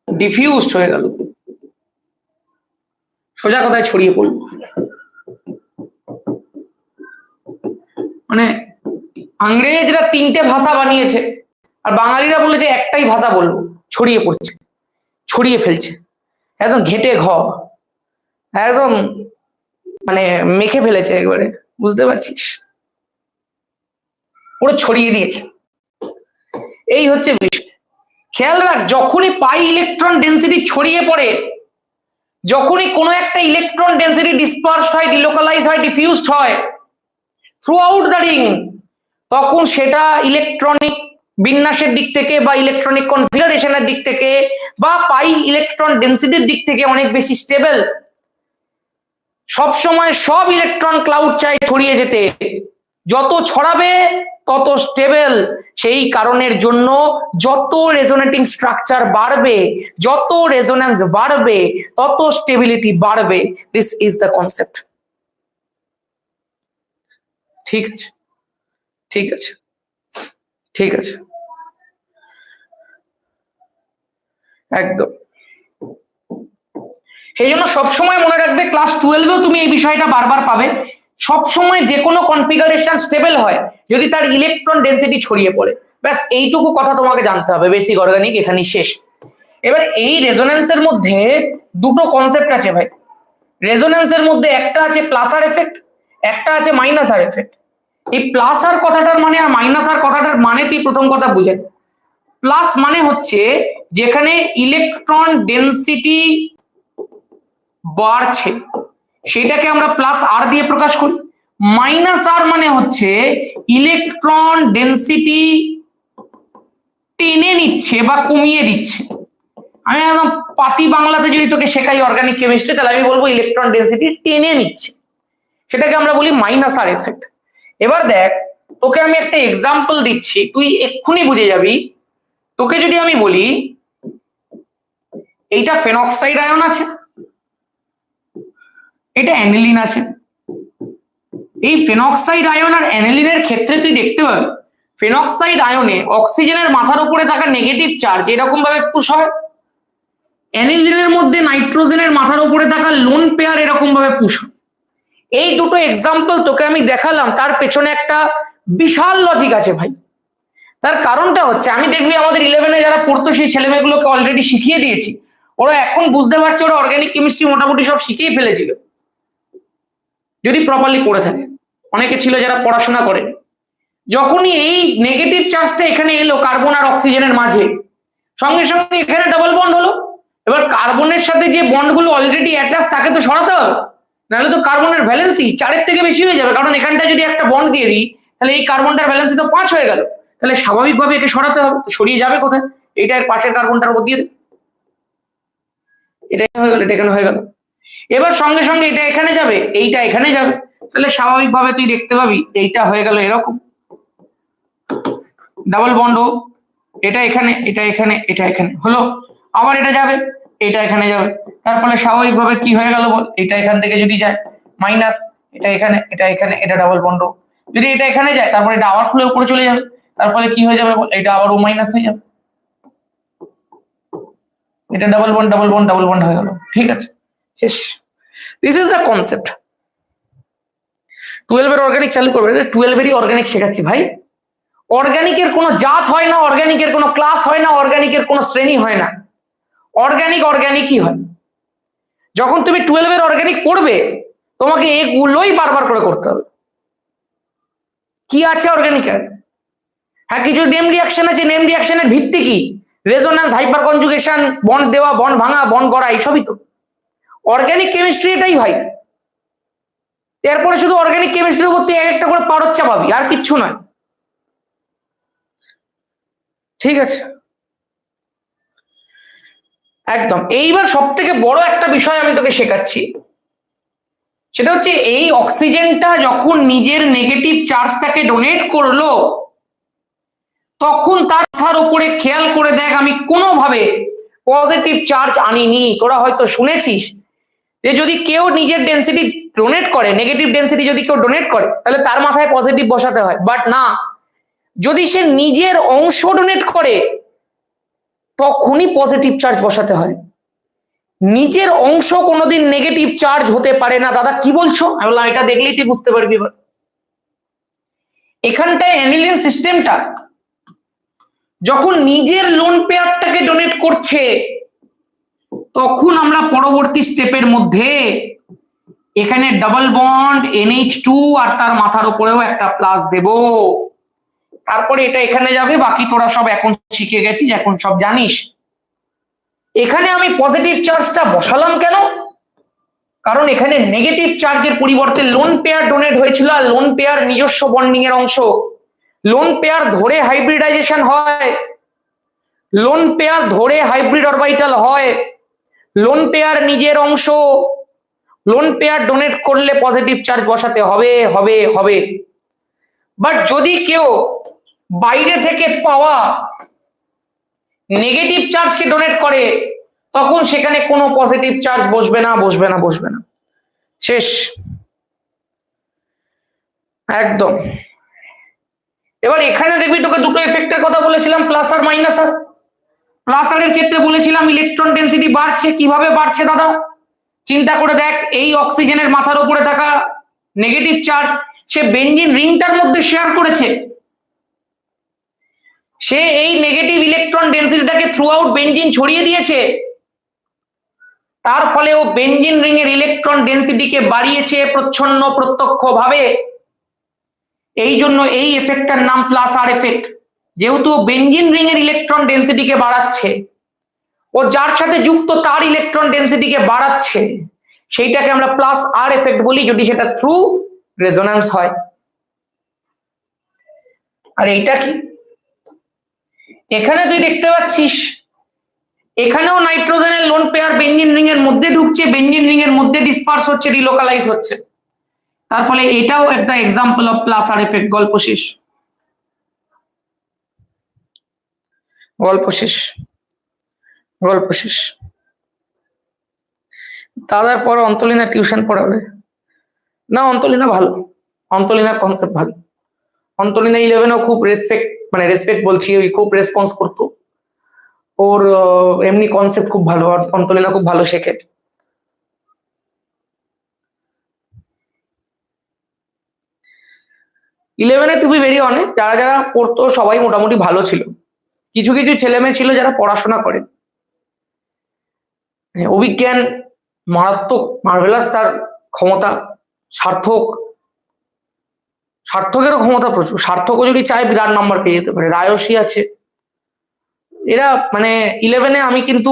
ডিফিউজড হয়ে গেল, সোজা কথায় ছড়িয়ে পড়ল। মানে ইংরেজরা তিনটে ভাষা বানিয়েছে আর বাঙালিরা বলেছে একটাই ভাষা বলবো, ছড়িয়ে পড়ছে, ছড়িয়ে ফেলছে, একদম ঘেটে ঘ, একদম মানে মেখে ফেলেছে একবারে, বুঝতে পারছিস, পুরো ছড়িয়ে দিয়েছে। এই হচ্ছে বিষয়। খেয়াল রাখ, যখনই পাই ইলেকট্রন ডেন্সিটি ছড়িয়ে পড়ে, যখনই কোনো একটা ইলেকট্রন ডেন্সিটি ডিসপার্সড হয়, ডিলোকালাইজ হয়, ডিফিউজড হয় থ্রু আউট দ্য রিং, তখন সেটা ইলেকট্রনিক বিন্যাসের দিক থেকে বা ইলেকট্রনিক কনফিগারেশনের দিক থেকে বা পাই ইলেকট্রন ডেন্সিটির দিক থেকে অনেক বেশি স্টেবল। সবসময় সব ইলেকট্রন ক্লাউড চাই ছড়িয়ে যেতে, যত ছড়াবে তত স্টেবল। সেই কারণের জন্য যত রেজোনেটিং স্ট্রাকচার বাড়বে, যত রেজোন্যান্স বাড়বে তত স্টেবিলিটি বাড়বে। This is the concept. ঠিক আছে, ঠিক আছে, ঠিক আছে, একদম। সেই জন্য সবসময় মনে রাখবে, ক্লাস 12-এও তুমি এই বিষয়টা বারবার পাবে, সবসময় যে কোনো কনফিগারেশন স্টেবল হয় যদি তার ইলেকট্রন ডেন্সিটি ছড়িয়ে পড়ে। ব্যাস এইটুকু কথা তোমাকে জানতে হবে, বেসিক অর্গানিক এখানেই শেষ। এবার এই রেজোন্যান্সের মধ্যে দুটো কনসেপ্ট আছে ভাই। রেজোন্যান্সের মধ্যে একটা আছে প্লাস আর এফেক্ট, একটা আছে মাইনাস আর এফেক্ট। এই প্লাস আর কথাটার মানে আর মাইনাস আর কথাটার মানে তুই প্রথম কথা বুঝে। প্লাস মানে হচ্ছে যেখানে ইলেকট্রন ডেন্সিটি বাড়ছে সেটাকে আমরা প্লাস আর দিয়ে প্রকাশ করি। মাইনাস আর মানে হচ্ছে ইলেকট্রন ডেন্সিটি টেনে নিচ্ছে বা কমিয়ে দিচ্ছে। আমি একদম পাতি বাংলাতে যদি তোকে শেখাই অর্গানিক কেমিস্ট্রি, তাহলে আমি বলবো ইলেকট্রন ডেন্সিটি টেনে নিচ্ছে, সেটাকে আমরা বলি মাইনাস আর এফেক্ট। এবার দেখ, তোকে আমি একটা এক্সাম্পল দিচ্ছি, তুই এক্ষুনি বুঝে যাবি। তোকে যদি আমি বলি এইটা ফেনক্সাইড আয়ন আছে, এটা অ্যানিলিন আছে, এই ফেনক্সাইড আয়ন আর অ্যানিলিনের ক্ষেত্রে তুই দেখতে পাবি ফেনক্সাইড আয়নে অক্সিজেনের মাথার উপরে থাকা নেগেটিভ চার্জ এরকম ভাবে পুশ হয়, অ্যানিলিনের মধ্যে নাইট্রোজেনের মাথার উপরে থাকা লোন পেয়ার এরকম ভাবে পুশ হয়। এই দুটো এক্সাম্পল তোকে আমি দেখালাম, তার পেছনে একটা বিশাল লজিক আছে ভাই। তার কারণটা হচ্ছে, আমি দেখবি আমাদের 11-এ যারা পড়তো সেই ছেলেমেয়েগুলোকে অলরেডি শিখিয়ে দিয়েছি, ওরা এখন বুঝতে পারছে ওরা অর্গানিক কেমিস্ট্রি মোটামুটি সব শিখেই ফেলেছিল যদি প্রপারলি করে থাকে। অনেকে ছিল যারা পড়াশোনা করেন, যখনই এই নেগেটিভ চার্জটা এখানে এলো কার্বন আর অক্সিজেনের মাঝে, সঙ্গে সঙ্গে এখানে ডাবল বন্ড হলো। এবার কার্বনের সাথে যে বন্ডগুলো অলরেডি অ্যাটাচ তাকে তো সরাতে হবে, নাহলে তো কার্বনের ভ্যালেন্সি 4-এর থেকে বেশি হয়ে যাবে। কারণ এখানটা যদি একটা বন্ড দিয়ে দিই তাহলে এই কার্বনটার ভ্যালেন্সি তো 5 হয়ে গেল, তাহলে স্বাভাবিকভাবে একে সরাতে হবে। সরিয়ে যাবে কোথায়? এটা এর পাশের কার্বনটার উপর দিয়ে, এটা হয়ে গেল, এটা এখানে হয়ে গেল। এবার সঙ্গে সঙ্গে এটা এখানে যাবে, এইটা এখানে যাবে, তাহলে স্বাভাবিকভাবে তুই দেখতে পাবি এইটা হয়ে গেল এরকম ডাবল বন্ড। এটা এখানে, এটা এখানে, এটা এখানে হলো, আবার এটা যাবে, এটা এখানে যাবে, তার ফলে স্বাভাবিকভাবে কি হয়ে গেল বল, এটা এখান থেকে যদি যায় মাইনাস, এটা এখানে, এটা এখানে, এটা ডাবল বন্ড। যদি এটা এখানে যায় তারপরে এটা আবার খুলে উপরে চলে যাবে, তার ফলে কি হয়ে যাবে বল, এটা আবার ও মাইনাস হয়ে যাবে, এটা double bond double bond double bond হয়ে গেল। ঠিক আছে, শেষ। This is the concept. 12 এর অর্গানিক চালু করবে, 12 এরই অর্গানিক শেখাচ্ছি ভাই। অর্গানিকের কোনো জাত হয় না, অর্গানিকের কোনো ক্লাস হয় না, অর্গানিকের কোনো শ্রেণী হয় না, অর্গানিক অর্গানিকই হয়। যখন তুমি 12 এর অর্গানিক পড়বে তোমাকে এগুলোই বারবার করে করতে হবে। কি আছে অর্গানিকের? হ্যাঁ, কিছু নেম রিঅ্যাকশন আছে। নেম রিঅ্যাকশনের ভিত্তি কি? রেজোন্যান্স, হাইপার কনজুগেশন, বন্ড দেওয়া, বন্ড ভাঙা, বন্ড গড়া, এইসবই তো অর্গানিক কেমিস্ট্রি। এটাই ভাই। এরপরে শুধু অর্গানিক কেমিস্ট্রির উপর তুই এক একটা করে পারচ্চা পাবি, আর কিচ্ছু নয়। ঠিক আছে, একদম। এইবার সব থেকে বড় একটা বিষয় আমি তোকে শেখাচ্ছি, সেটা হচ্ছে এই অক্সিজেনটা যখন নিজের নেগেটিভ চার্জটাকে ডোনেট করলো তখন তার মাথার উপরে খেয়াল করে দেখ আমি কোনোভাবে পজিটিভ চার্জ আনিনি। তোরা হয়তো শুনেছিস যে যদি কেউ নিজের ডেন্সিটি ডোনেট করে, নেগেটিভ ডেন্সিটি যদি কেউ ডোনেট করে তাহলে তার মাথায় পজিটিভ বসাতে হয়। বাট না, যদি সে নিজের অংশ ডোনেট করে তখনই পজিটিভ চার্জ বসাতে হয়। নিজের অংশ কোনোদিন নেগেটিভ চার্জ হতে পারে না। দাদা কি বলছো? আমি বললাম এটা দেখলেই তুই বুঝতে পারবি। এবার এখানটায় অ্যানিলিন সিস্টেমটা যখন নিজের লোন পেয়ারটাকে ডোনেট করছে তখন আমরা পরবর্তী স্টেপের মধ্যে এখানে ডাবল বন্ড NH2 আর তার মাথার উপরেও একটা প্লাস দেব। তারপরে এটা এখানে যাবে। বাকি তোরা সব এখন শিখে গেছিস, এখন সব জানিস। এখানে আমি পজিটিভ চার্জটা বসালাম কেন? কারণ এখানে নেগেটিভ চার্জের পরিবর্তে লোন পেয়ার ডোনেট হয়েছিল, আর লোন পেয়ার নিজস্ব বন্ডিং এর অংশ। লোন পেয়ার ধরে হাইব্রিডাইজেশন হয়, লোন পেয়ার ধরে হাইব্রিড অরবিটাল হয়, লোন পেয়ার নিজের অংশ। লোন পেয়ার ডোনেট করলে পজিটিভ চার্জ বসাতে হবে হবে হবে। বাট যদি কেউ বাইরে থেকে পাওয়া নেগেটিভ চার্জকে ডোনেট করে তখন সেখানে কোনো পজিটিভ চার্জ বসবে না, বসবে না, বসবে না। শেষ, একদম। এবার এখানে দেখবি তোকে দুটো এফেক্টের কথা বলেছিলাম, প্লাস আর মাইনাস আর। প্লাস আর এর ক্ষেত্রে বলেছিলাম ইলেকট্রন ডেন্সিটি বাড়ছে। কিভাবে বাড়ছে দাদা? চিন্তা করে দেখ, এই অক্সিজেনের মাথার উপরে থাকা নেগেটিভ চার্জ সে বেনজিন রিংটার মধ্যে শেয়ার করেছে। সে এই নেগেটিভ ইলেকট্রন ডেন্সিটিটাকে থ্রু আউট বেনজিন ছড়িয়ে দিয়েছে। তার ফলে ও বেনজিন রিং এর ইলেকট্রন ডেন্সিটিকে বাড়িয়েছে প্রচ্ছন্ন প্রত্যক্ষ ভাবে। এই জন্য এই এফেক্টটার নাম প্লাস আর এফেক্ট। যেহেতু বেনজিন রিং এর ইলেকট্রন ডেন্সিটিকে বাড়াচ্ছে, ও যার সাথে যুক্ত তার ইলেকট্রন ডেন্সিটিকে বাড়াচ্ছে, সেইটাকে আমরা প্লাস আর এফেক্ট বলি যদি সেটা থ্রু রেজোন্যান্স হয়। আর এইটা কি? এখানে তুই দেখতে পাচ্ছিস এখানেও নাইট্রোজেনের লোন পেয়ার বেনজিন রিং এর মধ্যে ঢুকছে, বেনজিন রিং এর মধ্যে ডিসপার্স হচ্ছে, রিলোকালাইজ হচ্ছে। তার ফলে এটাও একটা example of plus R effect. গল্প শেষ, গল্প শেষ, গল্প শেষ। দাদার পর অন্তলীনা টিউশন পড়াবে না? অন্তলীনা ভালো, অন্তলীনার কনসেপ্ট ভালো। অন্তলীনা 11-ও খুব রেসপেক্ট, মানে রেসপেক্ট বলছি, ওই খুব রেসপন্স করতো। ওর এমনি কনসেপ্ট খুব ভালো, আর অন্তলীনা খুব ভালো শেখে। ইলেভেনে টু বি ভেরি অনেস্ট, যারা যারা পড়তো সবাই মোটামুটি ভালো ছিল। কিছু কিছু ছেলে মেয়ে ছিল যারা পড়াশোনা করে। অভিজ্ঞান মারাত্মক, মার্ভেলাস তার ক্ষমতা। সার্থকেরও ক্ষমতা প্রচুর, সার্থকও যদি চায় বিরাট নাম্বার পেয়ে যেতে পারে। রায়সী আছে, এরা মানে 11-এ আমি কিন্তু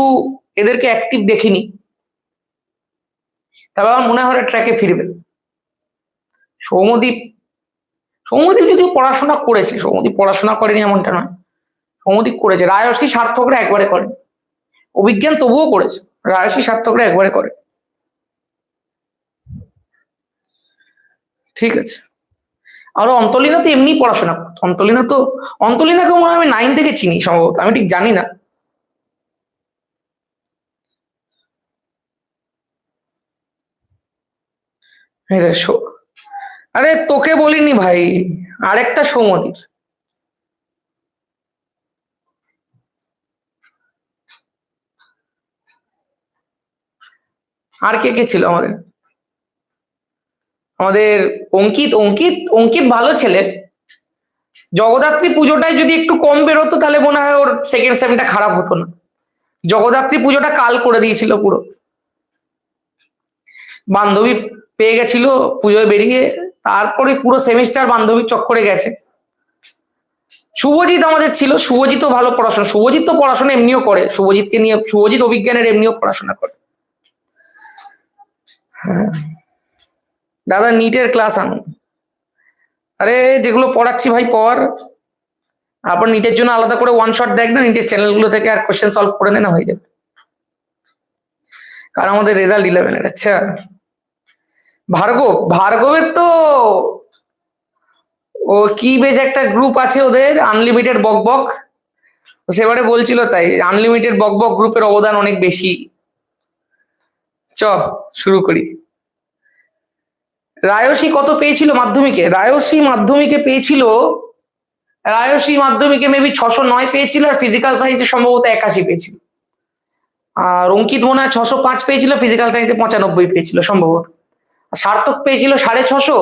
এদেরকে অ্যাক্টিভ দেখিনি, তবে আমার মনে হয় ট্র্যাকে ফিরবে। সৌম্যদীপ যদিও পড়াশোনা করেছে, সৌম্যদীপ পড়াশোনা করেনি এমনটা নয়, সৌম্যদীপ করেছে। রায়সী সার্থকরা একবারে করে, অভিজ্ঞান তবুও করেছে, রায়সী সার্থকরা একবারে করে। ঠিক আছে, আরো অন্তলীনা তো এমনি পড়াশোনা করতো, অন্তলীনাকে মনে হয় আমি 9 থেকে চিনি সম্ভবত, আমি ঠিক জানি না। আরে তোকে বলিনি ভাই, আরেকটা সৌম্যদীপ। আর কে কে ছিল আমাদের? অঙ্কিত ভালো ছেলে। জগদ্ধাত্রী পুজোটায় যদি একটু কম বেরোতো তাহলে মনে হয় ওর সেকেন্ড সেমটা খারাপ হতো না। জগদ্ধাত্রী পুজোটা কাল করে দিয়েছিল পুরো, বান্ধবী পেয়ে গেছিল পুজোয় বেরিয়ে, তারপরে পুরো সেমিস্টার বান্ধবীর চক্করে গেছে। শুভজিৎ আমাদের ছিল, শুভজিৎও ভালো পড়াশোনা, শুভজিৎ তো পড়াশোনা এমনিও করে, শুভজিৎ অভিজ্ঞানের এমনিও পড়াশোনা করে। হ্যাঁ দাদা, নিটের ক্লাস আনো। আরে যেগুলো পড়াচ্ছি ভাই পর, তারপর নিটের জন্য আলাদা করে ওয়ান শট দেখ না, নিটের চ্যানেলগুলো থেকে আর কোশ্চেন সলভ করে না, হয়ে যাবে। কারণ আমাদের রেজাল্ট 11-এর। আচ্ছা, ভার্গবের তো ও কি বেশ একটা গ্রুপ আছে ওদের, আনলিমিটেড বকবক, সেবারে বলছিল তাই, আনলিমিটেড বকবক গ্রুপের অবদান অনেক বেশি। চ শুরু করি। রায়সী কত পেয়েছিল মাধ্যমিকে? রায়সী মাধ্যমিকে মেবি 609 পেয়েছিল, আর ফিজিক্যাল সায়েন্সে সম্ভবত 81 পেয়েছিল। আর অঙ্কিত মনে হয় 605 পেয়েছিল, ফিজিক্যাল সায়েন্সে 95 পেয়েছিল সম্ভবত। সার্থক পেয়েছিল 650,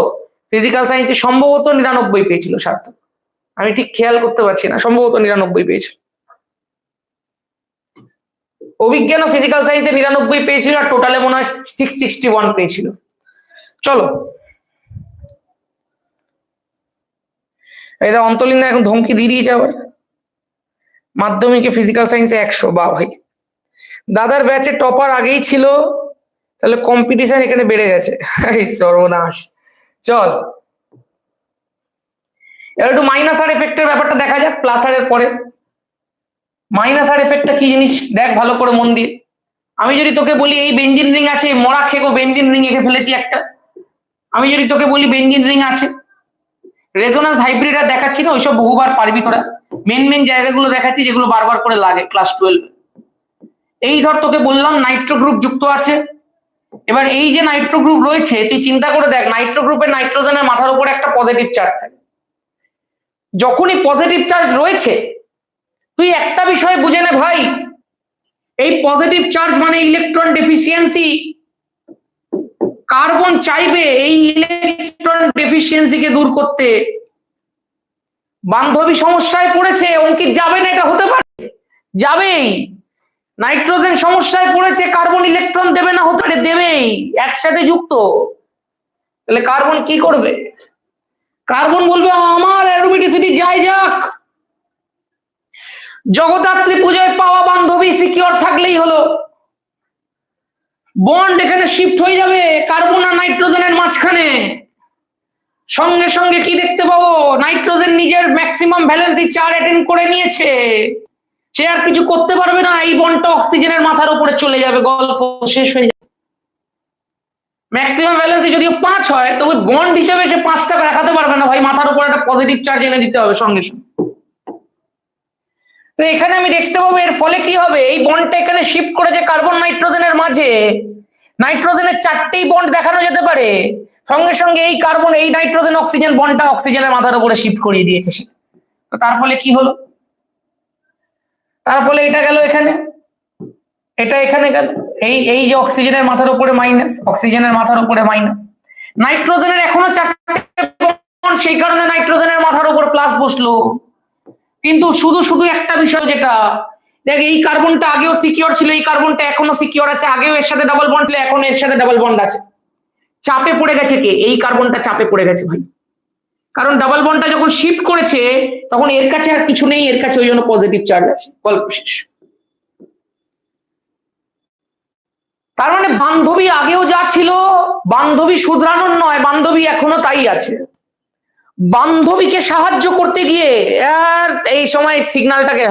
ফিজিক্যাল সায়েন্সে সম্ভবত 99 পেয়েছিল সার্থক, আমি ঠিক খেয়াল করতে পারছি না, সম্ভবত 99 পেয়েছিল। অভিজ্ঞান ও ফিজিক্যাল সায়েন্সে 99 পেয়েছিল, আর টোটালে মনে হয় 661 পেয়েছিল। চলো, এটা অন্তলীন এখন ধমকি দিয়ে দিয়েছে আবার। মাধ্যমিকে ফিজিক্যাল সায়েন্সে 100, বা ভাই দাদার ব্যাচে টপার আগেই ছিল, তাহলে কম্পিটিশন এখানে বেড়ে গেছে। সর্বনাশ। চল এবার একটু মাইনাস আর এফেক্টের ব্যাপারটা দেখা যাক, প্লাস আর এর পরে। মাইনাস আর এফেক্টটা কি জিনিস দেখ ভালো করে মন দিয়ে। আমি যদি তোকে বলি এই বেঞ্জিন রিং আছে, মরা খেগো বেঞ্জিন রিং এঁকে ফেলেছি একটা, আমি যদি তোকে বলি বেঞ্জিন রিং আছে, রেজোন্যান্স হাইব্রিড আর দেখাচ্ছি না, ওইসব বহুবার পারবি তোরা। মেন জায়গাগুলো দেখাচ্ছি যেগুলো বারবার করে লাগে ক্লাস 12। এই ধর তোকে বললাম নাইট্রো গ্রুপ যুক্ত আছে, এবার এই যে নাইট্রো গ্রুপ রয়েছে, তুই চিন্তা করে দেখ, নাইট্রো গ্রুপের নাইট্রোজেনের মাথার উপরে একটা পজিটিভ চার্জ থাকে। যখনই পজিটিভ চার্জ রয়েছে, তুই একটা বিষয় বুঝে নে ভাই, এই পজিটিভ চার্জ মানে ইলেকট্রন ডেফিসিয়েন্সি। কার্বন চাইবে এই ইলেকট্রন ডেফিসিয়েন্সিকে দূর করতে। বান্ধবী সমস্যায় পড়েছে, অঙ্কিত যাবে না, এটা হতে পারে, যাবেই। নাইট্রোজেন সমস্যায় পড়েছে, কার্বন ইলেকট্রন দেবে না, হতে পারে দেবেই, একসাথে যুক্ত। তাহলে কার্বন কি করবে? কার্বন বলবে আমার অ্যারোমেটিসিটি যাই যাক, জগদ্ধাত্রী পুজোয় পাওয়া বান্ধবী সিকিউর থাকলেই হলো। বন্ড এখানে শিফট হয়ে যাবে কার্বন আর নাইট্রোজেনের মাঝখানে, সঙ্গে সঙ্গে কি দেখতে পাবো, নাইট্রোজেন নিজের ম্যাক্সিমাম ভ্যালেন্সি 4 অ্যাটেন্ড করে নিয়েছে, সে আর কিছু করতে পারবে না, এই বন্ডটা অক্সিজেনের মাথার উপরে চলে যাবে, গল্প শেষ হয়ে যাবে। ম্যাক্সিমাম ভ্যালেন্সি যদিও 5 হয়, তবে বন্ড হিসেবে সে 5টা দেখাতে পারবে না ভাই, মাথার উপর একটা পজিটিভ চার্জ এনে দিতে হবে সঙ্গে সঙ্গে। তো এখানে আমি দেখতে পাবো এর ফলে কি হবে, এই বন্ডটা এখানে শিফট করেছে কার্বন নাইট্রোজেনের মাঝে, নাইট্রোজেনের 4টেই বন্ড দেখানো যেতে পারে, সঙ্গে সঙ্গে এই কার্বন এই নাইট্রোজেন অক্সিজেন বন্ডটা অক্সিজেনের মাথার উপরে শিফট করিয়ে দিয়েছে সে। তো তার ফলে কি হলো, তার ফলে এটা গেল এখানে, এটা এখানে গেল, এই যে অক্সিজেনের মাথার উপরে মাইনাস, অক্সিজেনের মাথার উপরে মাইনাস, নাইট্রোজেনের এখনো 4টে বন্ড, সেই কারণে নাইট্রোজেনের মাথার উপর প্লাস বসলো। কিন্তু শুধু একটা বিষয়, যেটা দেখ এই কার্বনটা আগেও সিকিউর ছিল, এই কার্বনটা এখনো সিকিউর আছে, আগেও এর সাথে ডাবল বন্ড ছিল, এখন এর সাথে ডাবল বন্ড আছে। চাপে পড়ে গেছে কে? এই কার্বনটা চাপে পড়ে গেছে ভাই, কারণ ডাবল বন্ডটা যখন শিফট করেছে তখন এর কাছে আর কিছু নেই, এর কাছে ওই জন্য পজিটিভ চার্জ আছে। গল্প শেষ। তার মানে বান্ধবী আগেও যা ছিল, বান্ধবী শুধরানোর নয়, বান্ধবী এখনো তাই আছে। বান্ধবীকে সাহায্য করতে গিয়ে আর এই সময় সিগন্যালটাকে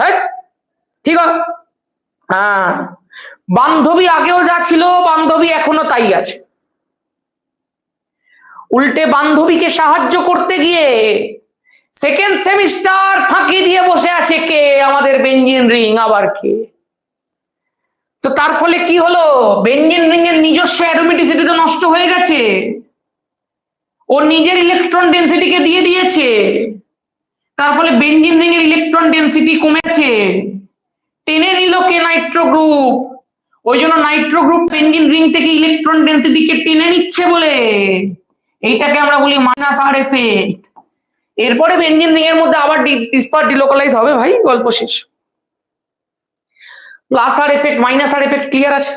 ঠিক আছে, হ্যাঁ, বান্ধবী আগেও যা ছিল, বান্ধবী এখনো তাই আছে। উল্টে বান্ধবীকে সাহায্য করতে গিয়ে সেকেন্ড সেমিস্টার ফাঁকি দিয়ে বসে আছে কে? আমাদের বেঞ্জিন রিং। আবার কে? তো তার ফলে কি হলো? বেঞ্জিন রিং এর নিজস্ব অ্যারোমেটিসিটি তো নষ্ট হয়ে গেছে, ও নিজের ইলেকট্রন ডেনসিটিকে দিয়ে দিয়েছে, তার ফলে বেঞ্জিন রিং এর ইলেকট্রন ডেনসিটি কমেছে, টেনে নিল কে? Nitro group. ওই জন্য নাইট্রো গ্রুপ বেঞ্জিন রিং থেকে ইলেকট্রন ডেনসিটিকে টেনে নিচ্ছে বলে এইটাকে আমরা বলি মাইনাস আর এফেক্ট। এরপরে বেঞ্জিন রিং এর মধ্যে আবার ডিসপার ডিলোকালাইজ হবে ভাই, গল্প শেষ। Plus R effect minus R effect clear আছে?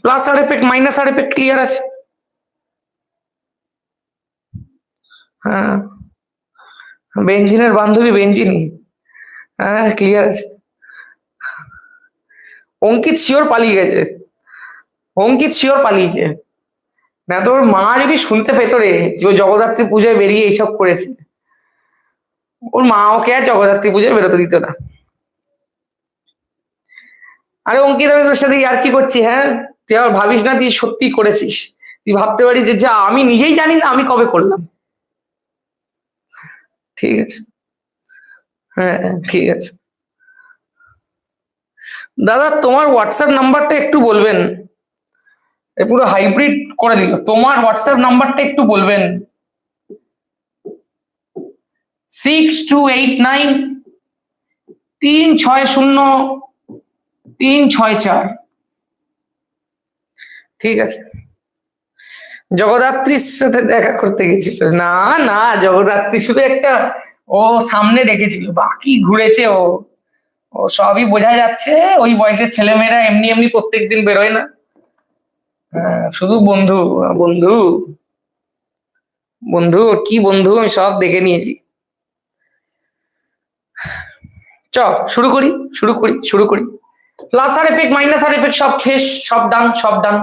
Plus R effect minus R effect clear আছে? হ্যাঁ, বেঞ্জিনের বান্ধবী বেঞ্জিনই, হ্যাঁ ক্লিয়ার আছে। অঙ্কিত শিওর পালিয়ে গেছে, অঙ্কিত শিওর পালিয়েছে না। তোর মা যদি শুনতে পেত রে যে ও জগদ্ধাত্রী পুজোয় বেরিয়ে এইসব করেছে, ওর মা ওকে আর জগদ্ধাত্রী পুজোয় বেরোতে দিত না। আরে অঙ্কিত, আমি তোর সাথে আর কি করছি? হ্যাঁ, তুই আবার ভাবিস না তুই সত্যি করেছিস, তুই ভাবতে পারিস যে যা আমি নিজেই জানি না আমি কবে করলাম। ঠিক আছে, হ্যাঁ ঠিক আছে। দাদা তোমার হোয়াটসঅ্যাপ নাম্বারটা একটু বলবেন, পুরো হাইব্রিড করে দিল। তোমার হোয়াটসঅ্যাপ নাম্বারটা একটু বলবেন। 6289360364। ঠিক আছে। জগদ্ধাত্রীর সাথে দেখা করতে গেছিল? না না, জগদ্ধাত্রী শুধু একটা ও সামনে রেখেছিল, বাকি ঘুরেছে ও। ও সবই বোঝা যাচ্ছে, ওই বয়সের ছেলেমেয়েরা এমনি এমনি প্রত্যেকদিন বেরোয় না। শুধু বন্ধু বন্ধু বন্ধু, কি বন্ধু আমি সব দেখে নিয়েছি। চ শুরু করি শুরু করি শুরু করি। Plus R effect minus R effect সব শেষ, সব ডান সব ডান।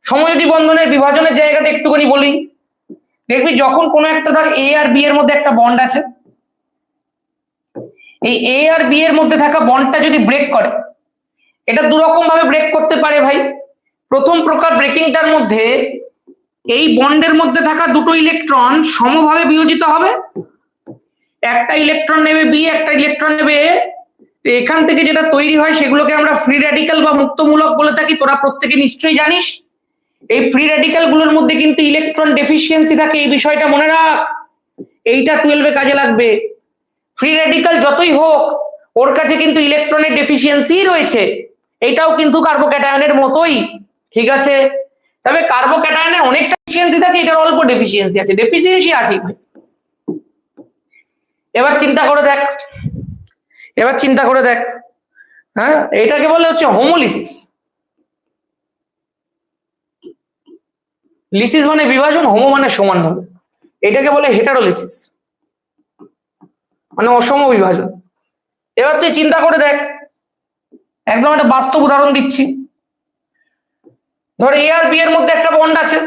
সমযোজী বন্ধনের বিভাজনের জায়গাটা একটুখানি বলি। দেখবি যখন কোনো একটা ধর এ আর বি এর মধ্যে একটা বন্ড আছে, এই এ আর বি এর মধ্যে থাকা বন্ডটা যদি ব্রেক করে, এটা দুরকম ভাবে ব্রেক করতে পারে ভাই। প্রথম প্রকার ব্রেকিংটার মধ্যে এই বন্ডের মধ্যে থাকা দুটো ইলেকট্রন সমভাবে বিয়োজিত হবে, একটা ইলেকট্রন নেবে বি, একটা ইলেকট্রন নেবে এ। এখান থেকে যেটা তৈরি হয় সেগুলোকে আমরা ফ্রি র্যাডিক্যাল বা মুক্তমূলক বলে থাকি, তোরা প্রত্যেকে নিশ্চয়ই জানিস। এই ফ্রি র্যাডিক্যাল গুলোর মধ্যে কিন্তু ইলেকট্রন ডেফিসিয়েন্সি থাকে, এই বিষয়টা মনে রাখ, এইটা 12 কাজে লাগবে। ফ্রি র্যাডিক্যাল যতই হোক ওর কাছে কিন্তু ইলেকট্রনের ডেফিসিয়েন্সি রয়েছে, এটাও কিন্তু কার্বোক্যাটায়নের মতোই, ঠিক আছে। তবে কার্বোক্যাটায়নের অনেকটা ডেফিসিয়েন্সি থাকে, এটার অল্প ডেফিসিয়েন্সি আছে, ডেফিসিয়েন্সি আছে। এবার চিন্তা করে দেখ, এবার চিন্তা করে দেখ, হ্যাঁ এটাকে বলে হচ্ছে হোমোলিসিস। লিসিস মানে বিভাজন, হোমো মানে সমান হবে, এটাকে বলে হেটারোলিসিস, মানে অসম বিভাজন। এবার তুই চিন্তা করে দেখ, একদম একটা বাস্তব উদাহরণ দিচ্ছি। ধর এ আর বি এর মধ্যে একটা বন্ড আছে,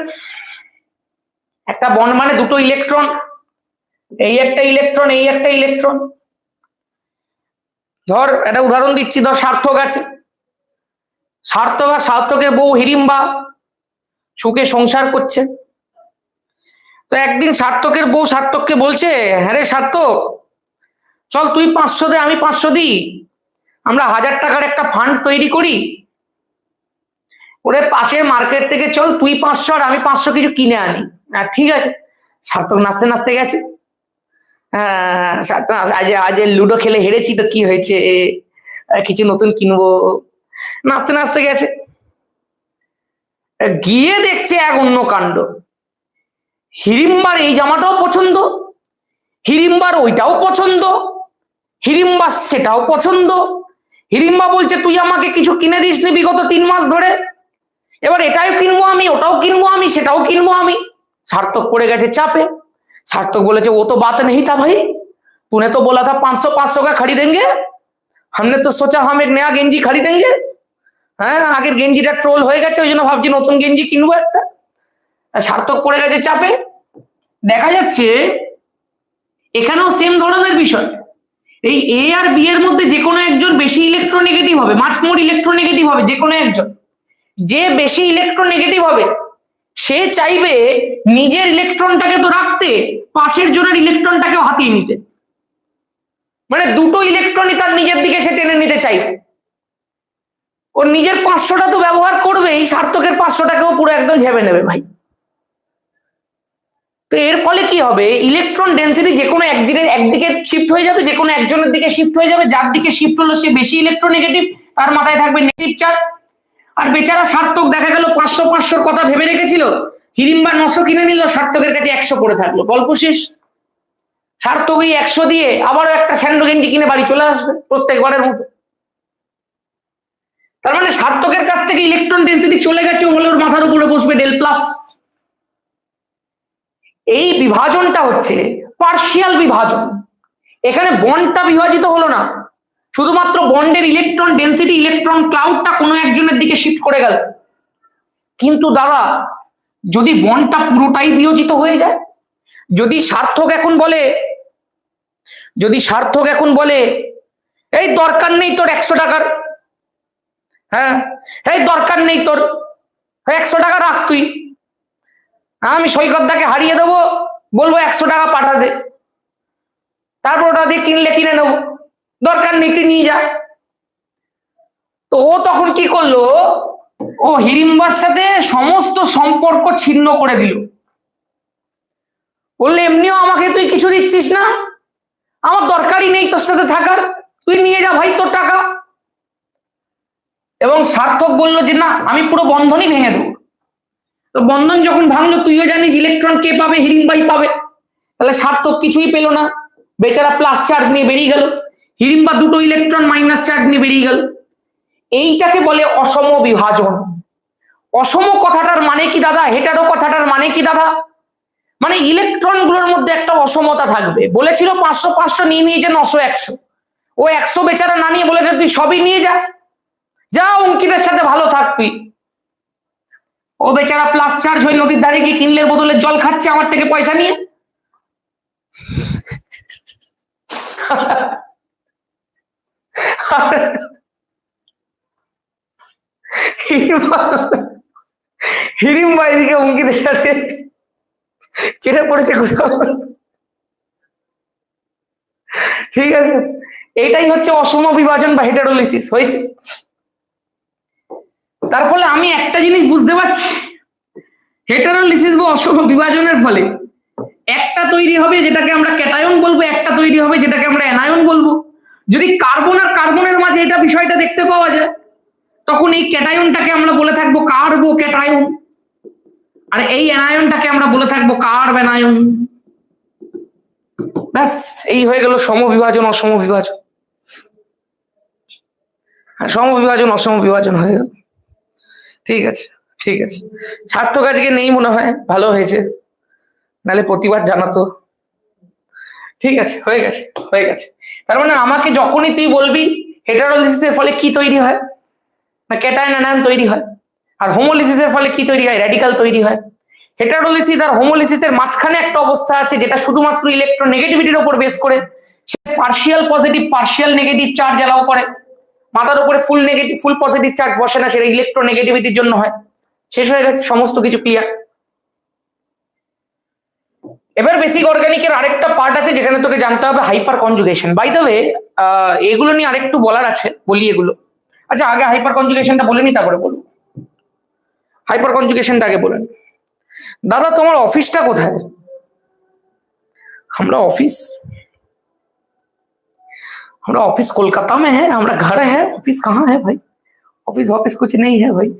একটা বন্ড মানে দুটো ইলেকট্রন, এই একটা ইলেকট্রন এই একটা ইলেকট্রন। ধর একটা উদাহরণ দিচ্ছি, ধর সার্থক আছে, সার্থক আর সার্থকের বউ হিড়িম্বা সুখে সংসার করছে। তো একদিন সার্থকের বউ সার্থককে বলছে, হ্যাঁ রে সার্থক, চল তুই 500 দে আমি 500 দিই, আমরা 1000 টাকার একটা ফান্ড তৈরি করি। ওরে পাশের মার্কেট থেকে চল তুই 500 আর আমি 500 কিছু কিনে আনি। ঠিক আছে। সার্থক নাচতে নাচতে গেছে। হ্যাঁ আজ আজ লুডো খেলে হেরেছি তো কি হয়েছে, কিছু নতুন কিনবো। নাচতে নাচতে গেছে, গিয়ে দেখছে এক অন্য কাণ্ড। হিড়িম্বার এই জামাটাও পছন্দ, হিড়িম্বার ওইটাও পছন্দ, হিড়িম্বা সেটাও পছন্দ। হিড়িম্বা বলছে তুই আমাকে কিছু কিনে দিসনি বিগত 3 মাস ধরে, এবার এটাও কিনবো আমি, ওটাও কিনবো আমি, সেটাও কিনবো আমি। সার্থক পড়ে গেছে চাপে। सार्थक बोले वो तो बात नहीं था भाई, तूने तो बोला था 500 का खरीदेंगे, हमने तो सोचा हम एक नया गेंजी खरीदेंगे। হ্যাঁ, আগের গেঞ্জিটা ট্রোল হয়ে গেছে, ওই জন্য ভাবছি নতুন গেঞ্জি কিনবো একটা। সার্থক পড়ে গেছে চাপে। দেখা যাচ্ছে এখানেও সেম ধরনের বিষয়। এই এ আর বি এর মধ্যে যে কোনো একজন বেশি ইলেকট্রোনেগেটিভ হবে, মাচ মোর ইলেকট্রোনেগেটিভ হবে যে কোনো একজন। যে বেশি ইলেকট্রোনেগেটিভ হবে সে চাইবে নিজের ইলেকট্রনটাকে তো রাখতে, পাশের জনের ইলেকট্রনটাকেও হাতিয়ে নিতে। মানে দুটো ইলেকট্রনই তার নিজের দিকে সে টেনে নিতে চাইবে। ওর নিজের 500টা তো ব্যবহার করবেই, সার্থকের 500টাকেও পুরো একদম ঝেবে নেবে ভাই। তো এর ফলে কি হবে, ইলেকট্রন ডেন্সিটি যে কোনো একদিকে শিফট হয়ে যাবে, যে কোনো একজনের দিকে শিফট হয়ে যাবে। যার দিকে শিফট হলো সে বেশি ইলেকট্রোনেগেটিভ, তার মাথায় থাকবে নেগেটিভ চার্জ। আর বেচারা সার্থক দেখা গেল 500-500 কথা ভেবে রেখেছিল, হিড়িম্বা 900 কিনে নিল, সার্থকের কাছে 100 পড়ে থাকলো, গল্প শেষ। সার্থক এই 100 দিয়ে আবারও একটা স্যান্ডো গেঞ্জি কিনে বাড়ি চলে আসবে প্রত্যেকবারের মতো। তার মানে সার্থকের কাছ থেকে ইলেকট্রন ডেন্সিটি চলে গেছে বলে ওর মাথার উপরে বসবে ডেল প্লাস। এই বিভাজনটা হচ্ছে পার্শিয়াল বিভাজন। এখানে বন্ডটা বিভাজিত হলো না, শুধুমাত্র বন্ডের ইলেকট্রন ডেন্সিটি, ইলেকট্রন ক্লাউডটা কোনো একজনের দিকে শিফট করে গেল। কিন্তু দাদা যদি বন্ডটা পুরোটাই বিয়োজিত হয়ে যায়, যদি সার্থক এখন বলে এই দরকার নেই তোর 100 টাকার, হ্যাঁ এই দরকার নেই তোর 100 টাকা রাখ তুই, আমি সৈকতদাকে হারিয়ে দেবো, বলবো 100 টাকা পাঠা দে, তারপর ওটা দিয়ে কিনে নেবো, দরকার নেই তুই নিয়ে যা। তো ও তখন কি করলো, ও হিড়িম্বার সাথে সমস্ত সম্পর্ক ছিন্ন করে দিল। বললে এমনিও আমাকে তুই কিছু দিচ্ছিস না, আমার দরকারই নেই তোর সাথে থাকার, তুই নিয়ে যা ভাই তোর টাকা। এবং সার্থক বললো যে না, আমি পুরো বন্ধনই ভেঙে দেবো। তো বন্ধন যখন ভাঙলো, তুইও জানিস ইলেকট্রন কে পাবে, হিড়িম্বাই পাবে। তাহলে সার্থক কিছুই পেল না, বেচারা প্লাস চার্জ নিয়ে বেরিয়ে গেল, হিড়িম্বা দুটো ইলেকট্রন মাইনাস চার্জ নিয়ে বেরিয়ে গেল। এইটাকে বলে অসম বিভাজন। অসম কথাটার মানে কি দাদা, হেটারো কথাটার মানে কি দাদা, মানে ইলেকট্রন গুলোর মধ্যে একটা অসমতা থাকবে। বলেছিল 500-500 নিয়ে নিয়েছে 900-100, ও 100 বেচারা না নিয়ে বলেছে তুই সবই নিয়ে যা অঙ্কিতের সাথে ভালো থাকবি। ও বেচারা প্লাস চার্জ হয়ে নদীর ধারে গিয়ে কিনলের বদলে জল খাচ্ছে আমার থেকে পয়সা নিয়ে। হিড়িম্বা এদিকে অঙ্কিতের সাথে কেটে পড়েছে কোথাও। ঠিক আছে, এটাই হচ্ছে অসম বিভাজন বা হেটারোলিসিস হয়েছে। তার ফলে আমি একটা জিনিস বুঝতে পারছি, হেটারোলিসিস বা অসম বিভাজনের ফলে একটা তৈরি হবে যেটাকে আমরা ক্যাটায়ন বলবো, একটা তৈরি হবে যেটাকে আমরা অ্যানায়ন বলবো। যদি কার্বন আর কার্বনের মাঝে এটা বিষয়টা দেখতে পাওয়া যায়, তখন এই ক্যাটায়নটাকে আমরা বলে থাকবো কার্বো ক্যাটায়ন, আর এই অ্যানায়নটাকে আমরা বলে থাকবো কার্বনায়ন। ব্যাস, এই হয়ে গেল সমবিভাজন অসম বিভাজন। সমবিভাজন অসম বিভাজন হয়ে গেল। ঠিক আছে, ঠিক আছে। সার্থক আজকে নেই মনে হয়, ভালো হয়েছে, নাহলে প্রতিবাদ জানাতো। ঠিক আছে, হয়ে গেছে। তার মানে আমাকে যখনই তুই বলবি হেটারোলিসিসের ফলে কি তৈরি হয়, না ক্যাটায়ন অ্যানায়ন তৈরি হয়, আর হোমোলিসিসের ফলে কি তৈরি হয়, র্যাডিক্যাল তৈরি হয়। হেটারোলিসিস আর হোমোলিসিসের মাঝখানে একটা অবস্থা আছে যেটা শুধুমাত্র ইলেকট্রোনেগেটিভিটির উপর বেস করে, সেটা partial positive partial negative charge allow করে। মাথার উপরে ফুল নেগেটিভ ফুল পজিটিভ চার্জ বসে না, সেটা ইলেকট্রোনেগেটিভিটির জন্য হয়। শেষ হয়ে গেছে, সমস্ত কিছু ক্লিয়ার। এবার বেসিক অর্গানিকের আরেকটা পার্ট আছে যেখানে তোকে জানতে হবে hyper conjugation. By the way, এগুলো নিয়ে আরেকটু বলার আছে, বলি এগুলো। আচ্ছা, আগে হাইপার কনজুগেশনটা বলে নি, তারপরে বলবো। हाइपर कन्जुगेशन आगे बोलें। दादा तुम्हार ऑफिसटा कोथाय? हमरा ऑफिस कोलकाता में है, हमारा घर है, ऑफिस कहाँ है भाई? ऑफिस कुछ नहीं है भाई।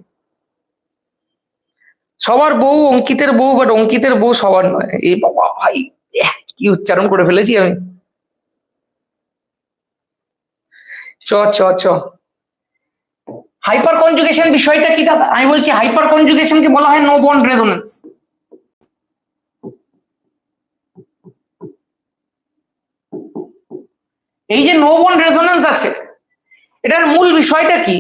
सबार बউ अंकितेर बউ, बाट अंकितेर बউ सबार नয়। এই বাবা ভাই কি উচ্চারণ করে ফেলেছি আমি। চ চ চ হাইপার কনজুগেশন বিষয়টা কি দাদা? আমি বলছি হাইপার কনজুগেশনকে বলা হয় নো বন্ড রেজোনেন্স। এই যে নো বন্ড রেজোনেন্স আছে, এটার মূল বিষয়টা কি?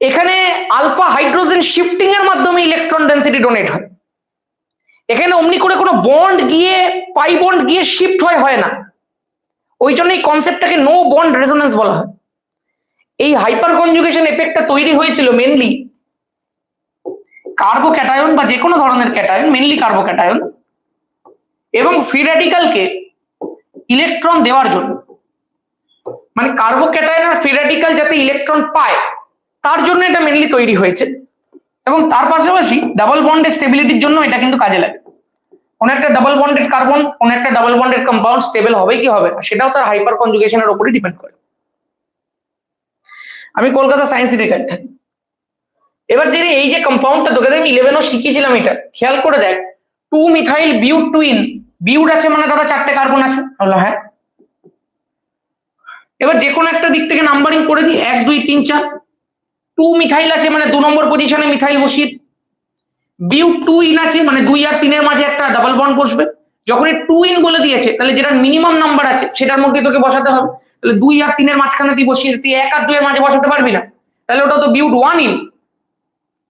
এখানে আলফা হাইড্রোজেন শিফটিং এর মাধ্যমে ইলেকট্রন ডেনসিটি ডোনেট হয়। এখানে অমনি করে কোনো বন্ড গিয়ে পাই বন্ড গিয়ে শিফট হয় না। ওই জন্য এই কনসেপ্টটাকে নো বন্ড রেজোনেন্স বলা হয়। এই হাইপার কনজুগেশন এফেক্টটা তৈরি হয়েছিল মেনলি কার্বোক্যাটায়ন বা যে কোনো ধরনের ক্যাটায়ন, মেনলি কার্বোক্যাটায়ন এবং ফ্রি র্যাডিক্যালকে ইলেকট্রন দেওয়ার জন্য। মানে কার্বোক্যাটায়ন আর ফ্রি র্যাডিক্যাল যাতে ইলেকট্রন পায় তার জন্য এটা মেনলি তৈরি হয়েছে। এবং তার পাশাপাশি ডাবল বন্ডের স্টেবিলিটির জন্য এটা কিন্তু কাজে লাগে। কোন একটা ডাবল বন্ডেড কার্বন, কোন একটা ডাবল বন্ডেড কম্পাউন্ড স্টেবল হবে কি হবে না সেটাও তার হাইপার কনজুগেশনের উপরে ডিপেন্ড করে। আমি কলকাতা সায়েন্স সিটি থাকি। এবার যদি এই যে কম্পাউন্ডটা তোকে আমি 11ও শিখিয়েছিলাম, এটা খেয়াল করে দেখ, 2 মিথাইল বিউট টুইন, বিউট আছে মানে দাদা 4টে কার্বন আছে, বললো হ্যাঁ। এবার যে কোনো একটা দিক থেকে নাম্বারিং করে দিই, 1 2 3 4। 2 মিথাইল আছে মানে 2 নম্বর পজিশনে মিথাইল বসিয়ে, বিউট টুইন আছে মানে 2 আর 3 এর মাঝে একটা ডাবল বন্ড বসবে। যখন 2 ইন বলে দিয়েছে তাহলে যেটা মিনিমাম নাম্বার আছে সেটার মধ্যে তোকে বসাতে হবে। তাহলে 2 আর 3 এর মাঝখানে তুই বসিয়ে, তুই 1 আর 2 এর মাঝে বসাতে পারবি না, তাহলে ওটা তো বিউট 1 ইন।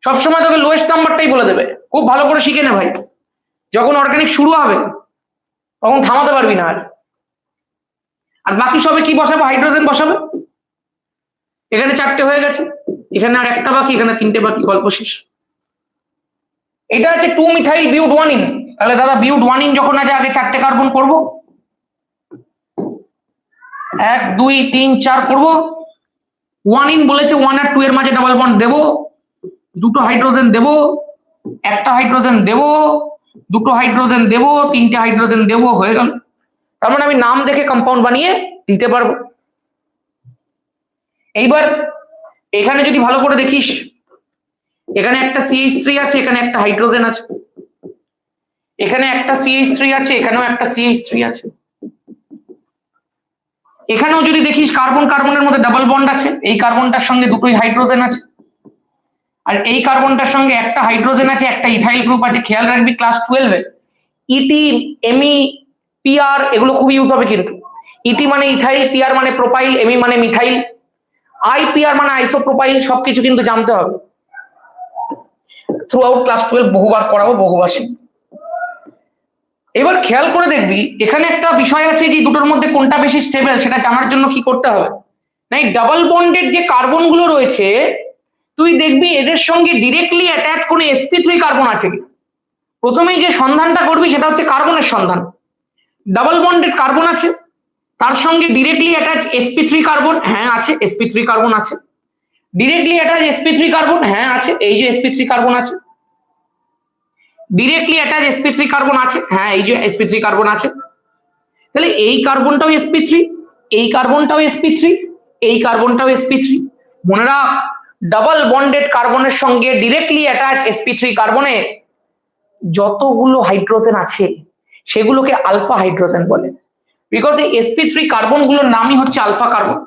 সবসময় তোকে লোয়েস্ট নাম্বারটাই বলে দেবে। খুব ভালো করে শিখে নে ভাই, যখন অর্গানিক শুরু হবে তখন থামাতে পারবি না। আর বাকি সবে কি বসাবো? হাইড্রোজেন বসাবে। এখানে 4টে হয়ে গেছে, এখানে আর একটা বাকি, এখানে 3টে বাকি, গল্প শেষ। এটা আছে 2 মিথাইল বিউট 1 ইন। তাহলে দাদা বিউট 1 ইন যখন আছে আগে 4টে কার্বন করব, 1 2 3 4 করব। 1 ইন বলেছে, 1 আর 2 এর মাঝে ডাবল বন্ড দেবো, 2টো হাইড্রোজেন দেবো, 1টা হাইড্রোজেন দেবো, 2টো হাইড্রোজেন দেবো, 3টে হাইড্রোজেন দেবো, হয়ে গেল। তার মানে আমি নাম দেখে কম্পাউন্ড বানিয়ে দিতে পারবো। এইবার এখানে যদি ভালো করে দেখিস, এখানে একটা CH3 আছে, এখানে একটা হাইড্রোজেন আছে, এখানে একটা CH3 আছে, এখানেও একটা CH3 আছে। এখানেও যদি দেখিস কার্বন কার্বনের মধ্যে ডাবল বন্ড আছে, এই কার্বনটার সঙ্গে 2টোই হাইড্রোজেন আছে, আর এই কার্বনটার সঙ্গে একটা হাইড্রোজেন আছে, একটা ইথাইল গ্রুপ আছে। খেয়াল রাখবি ক্লাস 12 এ ইটি, এমি, পিআর এগুলো খুব ইউজ হবে কিন্তু। ইটি মানে ইথাইল, পিআর মানে প্রোপাইল, এমি মানে মিথাইল, আইপিআর মানে আইসোপ্রোপাইল, সবকিছু কিন্তু জানতে হবে। থ্রু আউট ক্লাস 12 বহুবার পড়াবো, বহুবার শিখবি। এবার খেয়াল করে দেখবি এখানে একটা বিষয় আছে যে দুটোর মধ্যে কোনটা বেশি স্টেবল সেটা জানার জন্য কি করতে হবে, না ডাবল বন্ডের যে কার্বন গুলো রয়েছে তুই দেখবি এদের সঙ্গে ডিরেক্টলি অ্যাটাচ কোনো sp3 কার্বন আছে কি। প্রথমেই যে সন্ধানটা করবি সেটা হচ্ছে কার্বনের সন্ধান। ডাবল বন্ডেড কার্বন আছে, তার সঙ্গে ডিরেক্টলি অ্যাটাচ sp3 কার্বন, হ্যাঁ আছে sp3 কার্বন আছে। ডিরেক্টলি অ্যাটাচ sp3 কার্বন, হ্যাঁ আছে, এই যে sp3 কার্বন আছে। ডিরেক্টলি অ্যাটাচ sp3 কার্বন আছে, হ্যাঁ এই যে sp3 কার্বন আছে। তাহলে এই কার্বনটাও sp3, এই কার্বনটাও sp3, এই কার্বনটাও sp3। মনে রাখ ডাবল বন্ডেড কার্বনের সঙ্গে ডিরেক্টলি অ্যাটাচ sp3 কার্বনে যতগুলো হাইড্রোজেন আছে সেগুলোকে আলফা হাইড্রোজেন বলে, বিকজ এই sp3 কার্বন গুলোর নামই হচ্ছে আলফা কার্বন।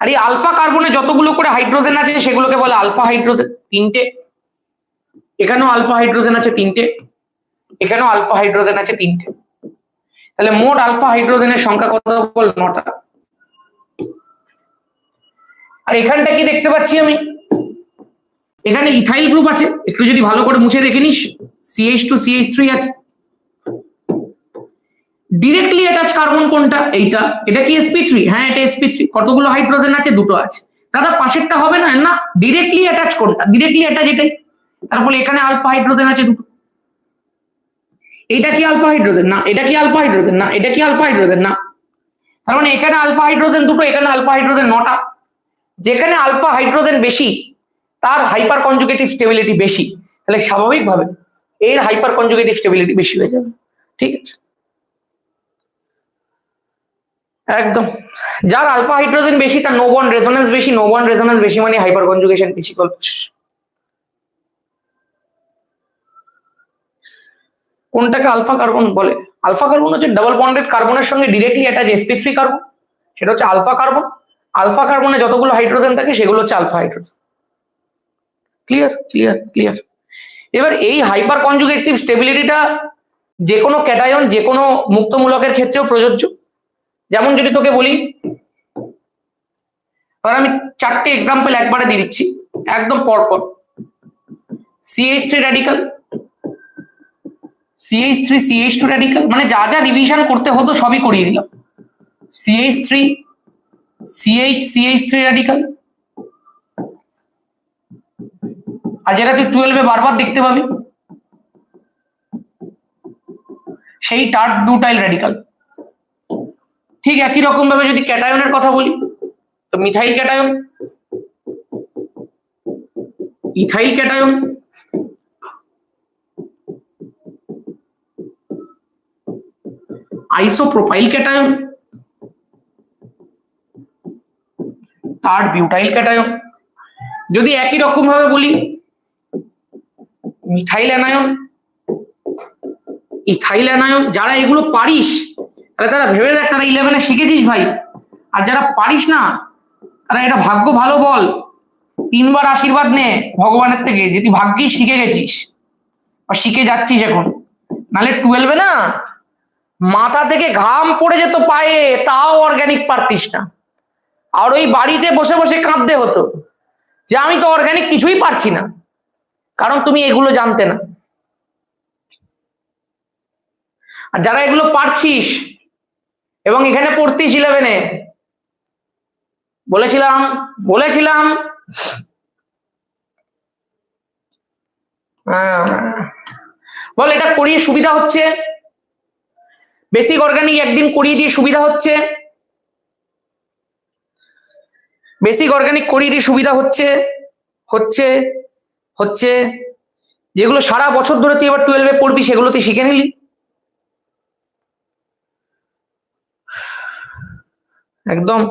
আর এই আলফা কার্বনে যতগুলো করে হাইড্রোজেন আছে সেগুলোকে বলে আলফা হাইড্রোজেন। 3টে, এখানেও আলফা হাইড্রোজেন আছে 3টে, এখানেও আলফা হাইড্রোজেন আছে 3টে। তাহলে মোট আলফা হাইড্রোজেনের সংখ্যা কত বল? 9টা। আর এখানটা কি দেখতে পাচ্ছি আমি, এখানে ইথাইল গ্রুপ আছে, একটু যদি ভালো করে মুছে দেখে নিস, CH2 CH3 আছে। ডিরেক্টলি অ্যাটাচ কার্বন কোনটা? এইটা। এটা কি sp3? হ্যাঁ এটা sp3। কতগুলো হাইড্রোজেন আছে? 2টো আছে। দাদা পাশেরটা হবে না? না, ডিরেক্টলি অ্যাটাচ কোনটা? ডিরেক্টলি অ্যাটাচ এটাই। তারপরে এখানে আলফা হাইড্রোজেন আছে 2টো। এটা কি আলফা হাইড্রোজেন? না। এটা কি আলফা হাইড্রোজেন? না। এটা কি আলফা হাইড্রোজেন? না। তার মানে এখানে আলফা হাইড্রোজেন 2টো, এখানে আলফা হাইড্রোজেন 9টা। যেখানে আলফা হাইড্রোজেন বেশি তার হাইপার কনজুগেটিভ স্টেবিলিটি বেশি, তাহলে স্বাভাবিকভাবে এর হাইপার কনজুগেটিভ স্টেবিলিটি বেশি হয়ে যাবে। ঠিক আছে, একদম। যার আলফা হাইড্রোজেন বেশি তার নো বন্ড রেজোনেন্স বেশি, নো বন্ড রেজোনেন্স বেশি মানে হাইপার কনজুগেশন বেশি। কোনটাকে আলফা কার্বন বলে? আলফা কার্বন হচ্ছে ডাবল বন্ডেড কার্বনের সঙ্গে ডিরেক্টলি অ্যাটাচ sp3 কার্বন, সেটা হচ্ছে আলফা কার্বন। আলফা কার্বনে যতগুলো হাইড্রোজেন থাকে সেগুলো হচ্ছে alpha hydrogen. Clear clear clear. এবার এই হাইপার কনজুগেটিভ স্টেবিলিটিটা যে কোনো ক্যাটায়ন যে কোনো মুক্তমূলকের ক্ষেত্রেও প্রযোজ্য। যেমন যদি তোকে বলি, এবার আমি 4টে এক্সাম্পল একবারে দিয়ে দিচ্ছি একদম পরপর। CH3 radical, CH3 CH2 radical, মানে যা যা রিভিশন করতে হতো সবই করিয়ে দিলাম। CH3 CH3 র্যাডিক্যাল, আর যেটা তুই 12 বারবার দেখতে পাবি সেই টার্ট ব্যুটাইল র্যাডিক্যাল। ঠিক একই রকম ভাবে যদি ক্যাটায়নের কথা বলি, তো methyl cation, ethyl cation, isopropyl cation, tart butyl cation. যদি একই রকম ভাবে বলি মিথাইল অ্যানায়ন, ইথাইল অ্যানায়ন, যারা এগুলো পারিস তাহলে তারা ভেবে দেখ তারা 11-এ শিখেছিস ভাই। আর যারা পারিস না তারা এটা ভাগ্য ভালো বল, 3বার আশীর্বাদ নে ভগবানের থেকে যদি ভাগ্যিস শিখে গেছিস বা শিখে যাচ্ছিস এখন। নাহলে 12-এ না মাথা থেকে ঘাম পড়ে যেত পায়ে, তাও অর্গানিক পারতিস না। আর ওই বাড়িতে বসে বসে কাঁদতে হতো যে আমি তো অর্গানিক কিছুই পারছি না, কারণ তুমি এগুলো জানতে না। আর যারা এগুলো পারছিস এবং এখানে পড়তিস 11-এ, বলেছিলাম বল এটা করিয়ে সুবিধা হচ্ছে, বেসিক অর্গানিক একদিন করিয়ে দিয়ে সুবিধা হচ্ছে, বেসিক অর্গানিক করিয়ে দিয়ে সুবিধা হচ্ছে হচ্ছে হচ্ছে যেগুলো সারা বছর ধরে তুই এবার 12-এ পড়বি সেগুলো তুই শিখে নিলি। একদম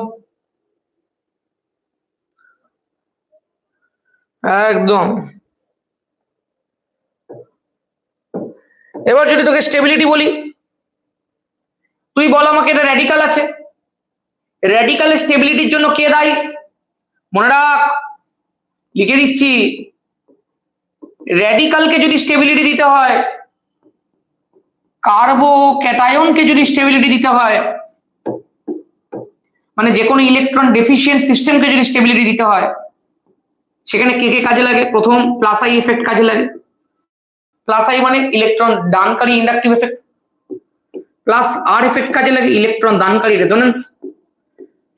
একদম। এবার যদি তোকে স্টেবিলিটি বলি, তুই বল আমাকে এটা র্যাডিক্যাল আছে, র্যাডিক্যালের স্টেবিলিটির জন্য কে দায়ী? মনে রাখ, লিখে দিচ্ছি, র্যাডিক্যালকে যদি স্টেবিলিটি দিতে হয়, কার্বো ক্যাটায়নকে যদি স্টেবিলিটি দিতে হয়, মানে যে কোনো ইলেকট্রন ডেফিসিয়েন্ট সিস্টেমকে যদি স্টেবিলিটি দিতে হয়, সেখানে কে কে কাজে লাগে? প্রথম প্লাস আই এফেক্ট কাজে লাগে। প্লাস আই মানে ইলেকট্রন দানকারী inductive effect, plus R effect কাজে লাগে ইলেকট্রন দানকারী রেজোনেন্স,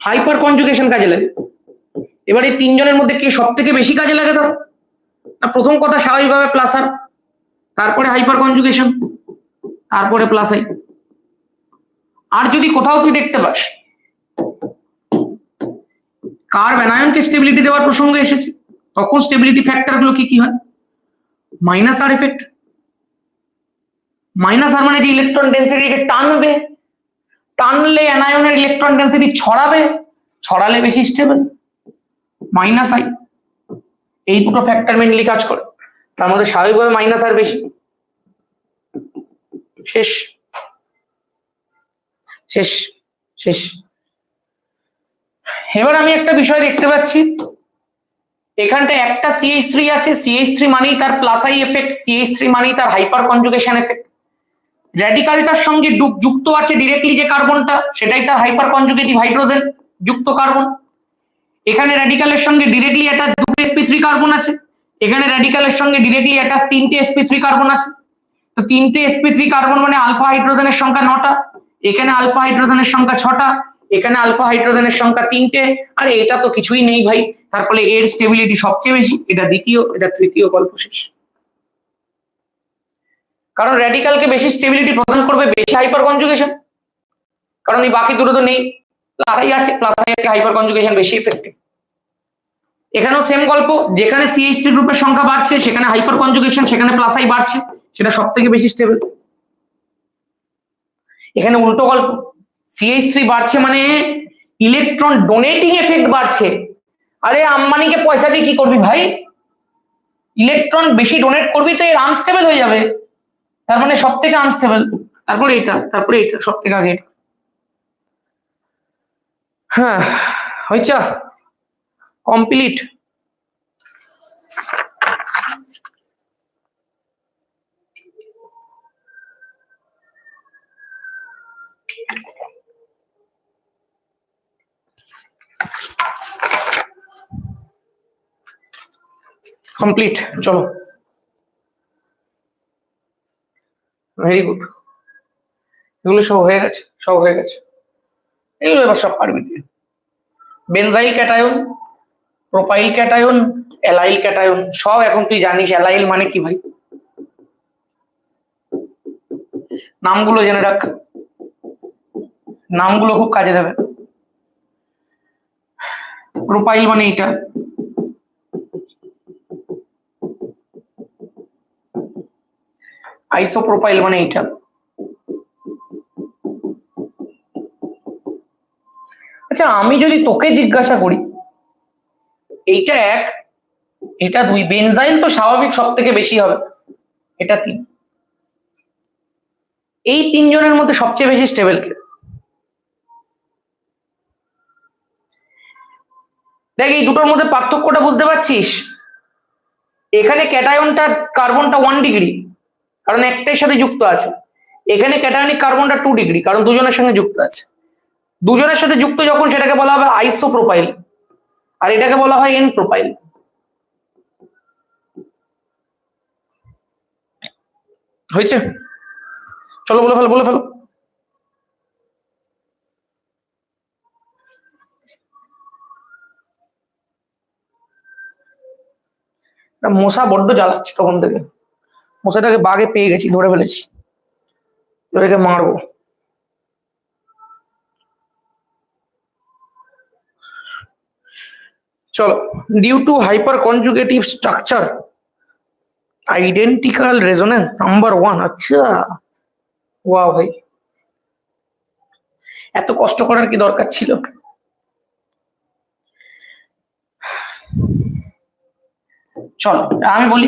হাইপার কনজুগেশন কাজে লাগে। এবার এই 3জনের মধ্যে কে সব থেকে বেশি কাজে লাগে? ধর না, প্রথম কথা স্বাভাবিকভাবে প্লাস আর, তারপরে হাইপার কনজুগেশন, তারপরে প্লাস আই। আর যদি কোথাও তুই দেখতে পাস কার্ব অ্যানায়নকে স্টেবিলিটি দেওয়ার প্রসঙ্গ এসেছে, তখন স্টেবিলিটি ফ্যাক্টর গুলো কি কি হয়? মাইনাস আর এফেক্ট, মাইনাস আর মানে যে ইলেকট্রন ডেন্সিটিকে টানবে, টানলে অ্যানায়নের ইলেকট্রন ডেন্সিটি ছড়াবে, ছড়ালে বেশি স্টেবল, মাইনাস আই। এই দুটো ফ্যাক্টর মেনলি কাজ করে, তার মধ্যে স্বাভাবিকভাবে মাইনাস আর বেশি। শেষ শেষ শেষ। এবার আমি একটা বিষয় দেখতে পাচ্ছি, এখানটা একটা CH3 আছে, CH3 মানেই তার প্লাস আই এফেক্ট, CH3 মানেই তার হাইপার কনজুগেশন এফেক্ট। র্যাডিক্যালটার সঙ্গে যুক্ত আছে ডিরেক্টলি যে কার্বনটা, সেটাই তার হাইপার কনজুগেটিভ হাইড্রোজেন যুক্ত কার্বন। এখানে র্যাডিক্যালের সঙ্গে ডিরেক্টলি অ্যাটাচ 2 sp3 কার্বন আছে, এখানে র্যাডিক্যালের সঙ্গে ডিরেক্টলি অ্যাটাচ 3টে sp3 কার্বন আছে। তো 3টে sp3 কার্বন মানে আলফা হাইড্রোজেনের সংখ্যা 9টা, এখানে আলফা হাইড্রোজেনের সংখ্যা 6টা, এখানে আলফা হাইড্রোজেনের সংখ্যা 3টে, আর এটা তো কিছুই নেই ভাই। তার ফলে এর স্টেবিলিটি সবচেয়ে বেশি, এটা দ্বিতীয়, এটা তৃতীয়, গল্প শেষ। কারণ র্যাডিক্যালকে বেশি স্টেবিলিটি প্রদান করবে বেশি হাইপার কনজুগেশন, কারণ এই বাকি দুটো তো নেই, প্লাস আই আছে, প্লাস আই এর হাইপার কনজুগেশন বেশি ইফেক্টিভ। এখানেও সেম গল্প, যেখানে CH3 গ্রুপের সংখ্যা বাড়ছে সেখানে হাইপার কনজুগেশন, সেখানে প্লাস আই বাড়ছে, সেটা সবথেকে বেশি স্টেবল। এখানে উল্টো গল্প, CH3 বাড়ছে মানে ইলেকট্রন ডোনেটিং এফেক্ট বাড়ছে। আরে আম্বানিকে পয়সা দিয়ে কি করবি ভাই? ইলেকট্রন বেশি ডোনেট করবি তো এর আনস্টেবল হয়ে যাবে, তার মানে সব থেকে আনস্টেবল। তারপরে এটা, তারপরে এটা, সব থেকে আগে এটা। হ্যাঁ হয়েছে, কমপ্লিট। কমপ্লিট, চলো, ভেরি গুড। এগুলো সব হয়ে গেছে, সব হয়ে গেছে, এগুলো এবার সব পারবি তুই। Benzyl cation, propyl cation, allyl cation, সব এখন তুই জানিস। অ্যালাইল মানে কি ভাই, নামগুলো জেনে রাখ, নামগুলো খুব কাজে দেবে। প্রোপাইল মানে এটা, আইসোপ্রোপাইল মানে এটা। আচ্ছা আমি যদি তোকে জিজ্ঞাসা করি, এইটা 1, এটা 2, বেনজাইল তো স্বাভাবিক সব থেকে বেশি হবে, এটা 3, এই 3 জনের মধ্যে সবচেয়ে বেশি স্টেবল কে? দেখ এই দুটোর মধ্যে পার্থক্যটা বুঝতে পারছিস? এখানে ক্যাটায়নটা, কার্বনটা 1 ডিগ্রি, কারণ একটার সাথে যুক্ত আছে। এখানে ক্যাটায়নিক কার্বনটা 2 ডিগ্রি, কারণ দুজনের সঙ্গে যুক্ত আছে। দুজনের সাথে যুক্ত যখন, সেটাকে বলা হবে আইসোপ্রোপাইল, আর এটাকে বলা হয় এন প্রোপাইল। হয়েছে? চলো বলে ফেলো, বলে ফেলো। মশা বড্ড জ্বালাচ্ছে তখন থেকে, মশাটাকে বাগে পেয়ে গেছি, ধরে ফেলেছি, এটাকে মারবো। চলো, due to hyper conjugative structure identical resonance number 1। আচ্ছা ওয়াও ভাই, এত কষ্ট করার কি দরকার ছিল? চলো আমি বলি,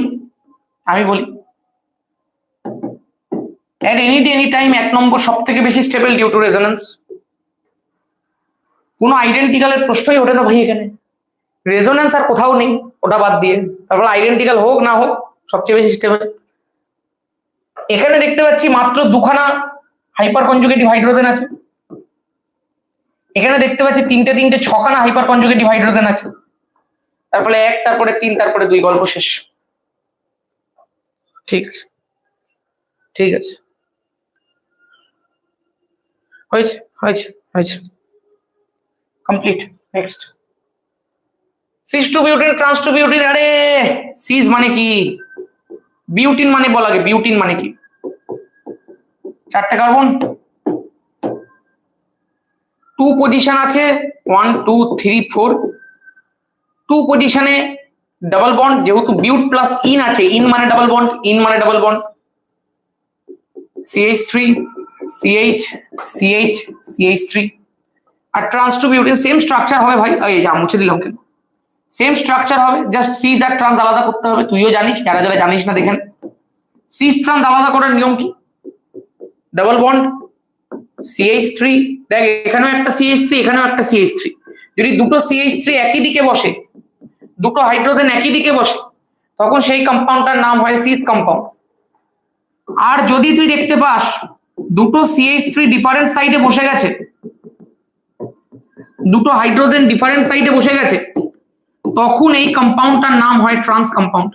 at any time 1 নম্বর সব থেকে বেশি স্টেবল ডিউ টু রেজোনেন্স। কোনো আইডেন্টিক্যালের প্রশ্নই ওঠে না ভাই এখানে, রেজোনেন্স আর কোথাও নেই, ওটা বাদ দিয়ে। তারপর আইডেন্টিক্যাল হোক না হোক সবচেয়ে বেশি স্টেবল। এখানে দেখতে পাচ্ছি মাত্র 2খানা হাইপার কনজুগেটিভ হাইড্রোজেন আছে, এখানে দেখতে পাচ্ছি 3টে 6খানা হাইপার কনজুগেটিভ হাইড্রোজেন আছে। তারপরে 1, তারপরে 3, তারপরে 2, গল্প শেষ। ঠিক আছে, ঠিক আছে, হয়েছে, হয়েছে, হয়েছে, complete. Next, cis two butene, trans two butene. আরে সিস মানে কি, বিউটিন মানে বল আগে, বিউটিন মানে কি? 4টে কার্বন, 2 পজিশন আছে, 1 2 3 4, 2 পজিশনে ডাবল বন্ড, যেহেতু বিউট প্লাস ইন আছে, ইন মানে ডাবল বন্ড, ইন মানে double bond, CH3 CH CH CH3। আর trans two butene same structure হবে ভাই, এই যা মুছে দিলাম কেন, সেম স্ট্রাকচার হবে, জাস্ট সিস আর ট্রান্স আলাদা করতে হবে। তুইও জানিস, যারা যারা জানিস না দেখেন, সিস ট্রান্স আলাদা করার নিয়ম কি? ডাবল বন্ড CH3, দেখ এখানেও একটা CH3, এখানেও একটা CH3। যদি দুটো CH3 একই দিকে বসে, দুটো হাইড্রোজেন একই দিকে বসে, তখন সেই কম্পাউন্ডটার নাম হয় সিস কম্পাউন্ড। আর যদি তুই দেখতে পাস দুটো CH3 ডিফারেন্ট সাইডে বসে গেছে, দুটো হাইড্রোজেন ডিফারেন্ট সাইডে বসে গেছে, তখন এই কম্পাউন্ডটার নাম হয় ট্রান্স কম্পাউন্ড।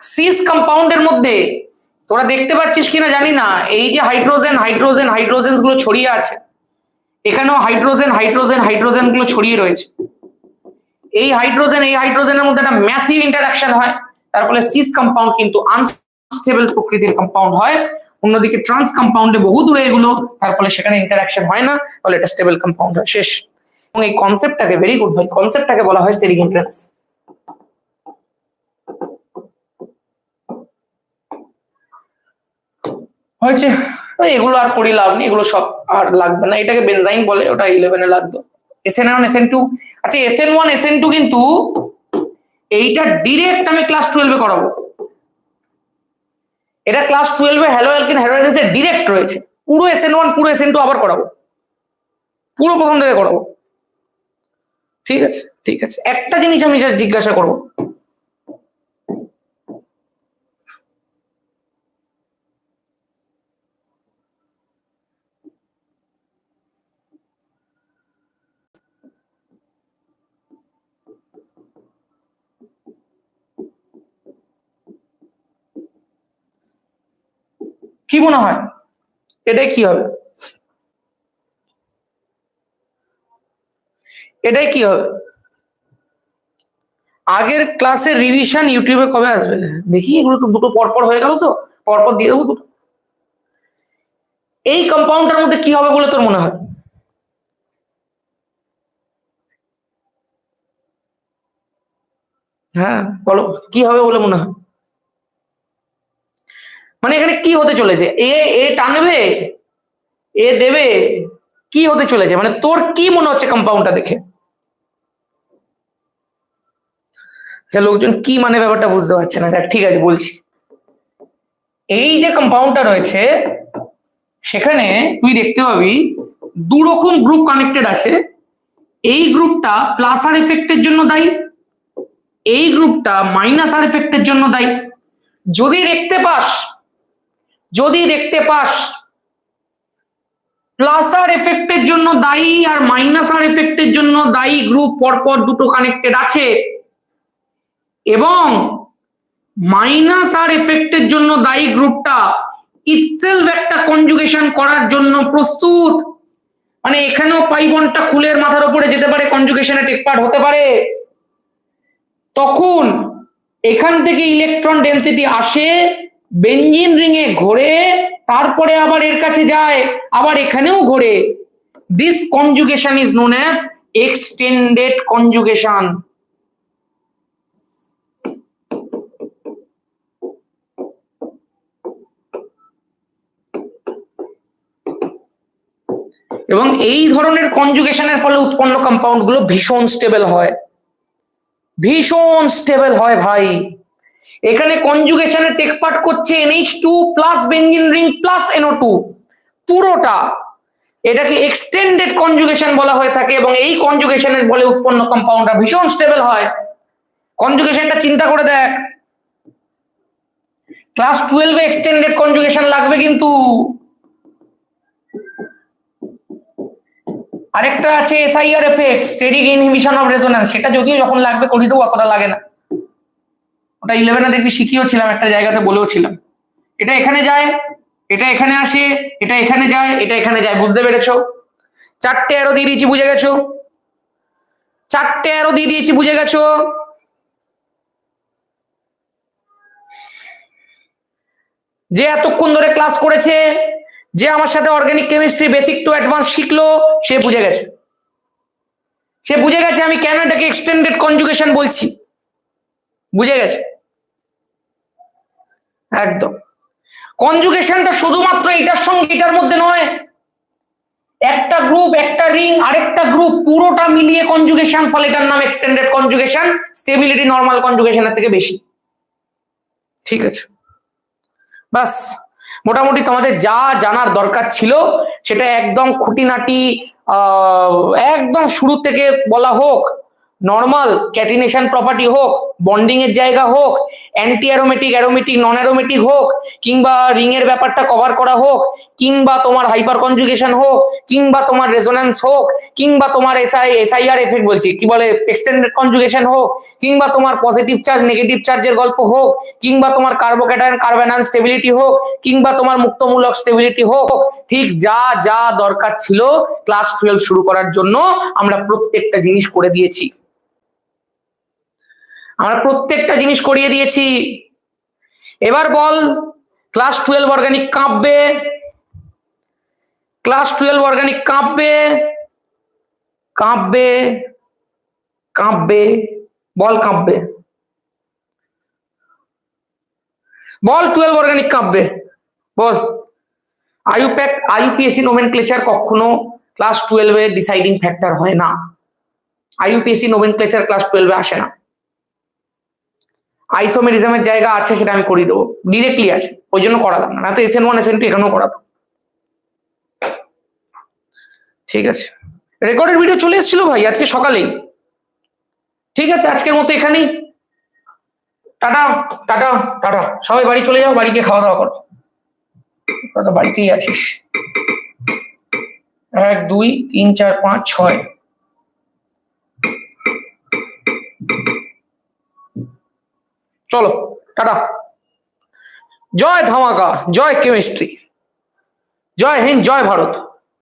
সিস কম্পাউন্ডের মধ্যে তোরা দেখতে পাচ্ছিস কিনা জানি না, এই যে হাইড্রোজেন হাইড্রোজেন হাইড্রোজেন গুলো ছড়িয়ে আছে, এখানেও হাইড্রোজেন হাইড্রোজেন হাইড্রোজেন গুলো ছড়িয়ে রয়েছে। এই হাইড্রোজেনের মধ্যে একটা ম্যাসিভ ইন্টারঅ্যাকশন হয়, তার ফলে সিস কম্পাউন্ড কিন্তু আনস্টেবল প্রকৃতির কম্পাউন্ড হয়। অন্যদিকে ট্রান্স কম্পাউন্ডে বহু দূরে এগুলো, তার ফলে সেখানে ইন্টারঅ্যাকশন হয় না, ফলে এটা স্টেবল কম্পাউন্ড হয়, শেষ। এবং এই কনসেপ্টটাকে, ভেরি গুড ভাই, কনসেপ্টটাকে বলা হয় স্টেরিক হিন্ড্রেন্স। হয়েছে, এগুলো আর করি লাভ নেই, এগুলো সব আর লাগবে না। এটাকে বেনজাইন বলে, ওটা 11-এ লাগতো। SN1 SN2, আচ্ছা SN1 SN2 কিন্তু এইটা ডিরেক্ট আমি ক্লাস 12-এ করাবো। এটা ক্লাস 12 হ্যালো অ্যালকিন হ্যালোজেনসে ডিরেক্ট রয়েছে, পুরো SN1 পুরো SN2 আবার করাবো, পুরো প্রথম থেকে করাবো। ঠিক আছে, ঠিক আছে, একটা জিনিস আমি জিজ্ঞাসা করবো, কি মনে হয় এটাই কি হবে? এটাই কি হবে? আগের ক্লাসের রিভিশন ইউটিউবে কবে আসবে দেখি? এগুলো তো দুটো পরপর হয়ে গেল, তো পরপর দিয়ে দেবো দুটো। এই কম্পাউন্ডটার মধ্যে কি হবে বলে তোর মনে হয়? হ্যাঁ বলো, কি হবে বলে মনে হয়? মানে এখানে কি হতে চলেছে? এ এ টানবে, এ দেবে, কি হতে চলেছে? মানে তোর কি মনে হচ্ছে কম্পাউন্ডটা দেখে? আচ্ছা, লোকজন কি মানে ব্যাপারটা বুঝতে পারছে না, ঠিক আছে বলছি। এই যে কম্পাউন্ডটা রয়েছে সেখানে তুই দেখতে পাবি দু রকম গ্রুপ কানেক্টেড আছে। এই গ্রুপটা প্লাস আর এফেক্টের জন্য দায়ী, এই গ্রুপটা মাইনাস আর এফেক্টের জন্য দায়ী। যদি দেখতে পাস প্লাস আর এফেক্টের জন্য দায়ী আর মাইনাস আর এফেক্টের জন্য দায়ী গ্রুপ পরপর দুটো কানেক্টেড আছে, এবং মাইনাস আর এফেক্টের জন্য দায়ী গ্রুপটা ইটসেলফ একটা কনজুগেশন করার জন্য প্রস্তুত, মানে এখানেও পাই বন্ডটা কুলের মাথার উপরে যেতে পারে, কনজুগেশনে টেক পার্ট হতে পারে, তখন এখান থেকে ইলেকট্রন ডেনসিটি আসে, বেঞ্জিন রিং এ ঘোরে, তারপরে আবার এর কাছে যায়, আবার এখানেও ঘোরে। This conjugation is known as extended conjugation. এবং এই ধরনের কনজুগেশনের ফলে উৎপন্ন কম্পাউন্ড গুলো ভীষণ স্টেবল হয়, ভীষণ স্টেবল হয় ভাই। এখানে কনজুগেশনে টেক পার্ট করছে NH2 plus benzene ring plus NO2 পুরোটা, এটাকে এক্সটেন্ডেড কনজুগেশন বলা হয়ে থাকে, এবং এই কনজুগেশনের ফলে উৎপন্ন কম্পাউন্ডটা ভীষণ স্টেবল হয়। কনজুগেশনটা চিন্তা করে দেখ, ক্লাস 12 এ এক্সটেন্ডেড কনজুগেশন লাগবে, কিন্তু আরেকটা আছে SIR effect, steric inhibition of resonance, সেটা যদিও যখন লাগবে করি দেবো, অতটা লাগে না। ওটা 11 দেখবি শিখিয়েও ছিলাম, একটা জায়গাতে বলেও ছিলাম। এটা এখানে যায়, এটা এখানে আসে, এটা এখানে যায়, এটা এখানে যায়, বুঝতে পেরেছো? চারটে অ্যারো দিয়ে দিয়েছি, বুঝে গেছো? চারটে অ্যারো দিয়ে দিয়েছি, বুঝে গেছো? যে এতক্ষণ ধরে ক্লাস করেছে, যে আমার সাথে organic chemistry basic to advance শিখলো, সে বুঝে গেছে, সে বুঝে গেছে আমি কেন এটাকে এক্সটেন্ডেড কনজুগেশন বলছি, বুঝে গেছে একদম। কনজুগেশনটা শুধুমাত্র এটার সঙ্গে এটার মধ্যে নয়, একটা গ্রুপ, একটা রিং, আরেকটা গ্রুপ, পুরোটা মিলিয়ে কনজুগেশন, ফলে এটার নাম এক্সটেন্ডেড কনজুগেশন। স্টেবিলিটি নরমাল কনজুগেশনের থেকে বেশি। ঠিক আছে, বাস মোটামুটি তোমাদের যা জানার দরকার ছিল সেটা একদম খুঁটিনাটি একদম শুরু থেকে বলা হোক, নর্মাল ক্যাটিনেশন প্রপার্টি হোক, বন্ডিং এর জায়গা হোক, অ্যান্টি অ্যারোমেটিক, অ্যারোমেটিক, নন অ্যারোমেটিক হোক, কিংবা রিং এর ব্যাপারটা কভার করা হোক, কিংবা তোমার হাইপার কনজুগেশন হোক, কিংবা তোমার রেজোন্যান্স হোক, কিংবা তোমার SIR এফেক্ট বলছি কি বলে এক্সটেন্ডেড কনজুগেশন হোক, কিংবা তোমার পজিটিভ চার্জ নেগেটিভ চার্জের গল্প হোক, কিংবা তোমার কার্বোক্যাটায়ন কার্বনায়ন স্টেবিলিটি হোক, কিংবা তোমার মুক্তমূলক স্টেবিলিটি হোক, ঠিক যা যা দরকার ছিল ক্লাস 12 শুরু করার জন্য আমরা প্রত্যেকটা জিনিস করে দিয়েছি, আমরা প্রত্যেকটা জিনিস করিয়ে দিয়েছি। এবার বল, ক্লাস 12 অর্গানিক কাঁপবে, ক্লাস 12 অর্গানিক কাঁপবে, কাঁপবে, কাঁপবে, বল কাঁপবে, বল 12 অর্গানিক কাঁপবে, বল। IUPAC নোমেনক্লেচার কখনো ক্লাস 12 এর ডিসাইডিং ফ্যাক্টর হয় না, IUPAC নোমেনক্লেচার ক্লাস 12 এ আসে না। আইসোমেরিজমের জায়গা আছে, সেটা আমি করিয়ে দেবো, ডিরেক্টলি আছে, ওই জন্য করালাম না, তো SN1 SN2 এখানেও করাবো। ঠিক আছে, রেকর্ডের ভিডিও চলে এসেছিল ভাই আজকে সকালেই। ঠিক আছে, আজকের মতো এখানেই, টাটা টাটা টাটা, সবাই বাড়ি চলে যাও, বাড়ি গিয়ে খাওয়া দাওয়া করো, তো বাড়িতেই আছিস। 1 2 3 4 5 6, চলো টাটা। জয় ধামাকা, জয় কেমিস্ট্রি, জয় হিন্দ, জয় ভারত।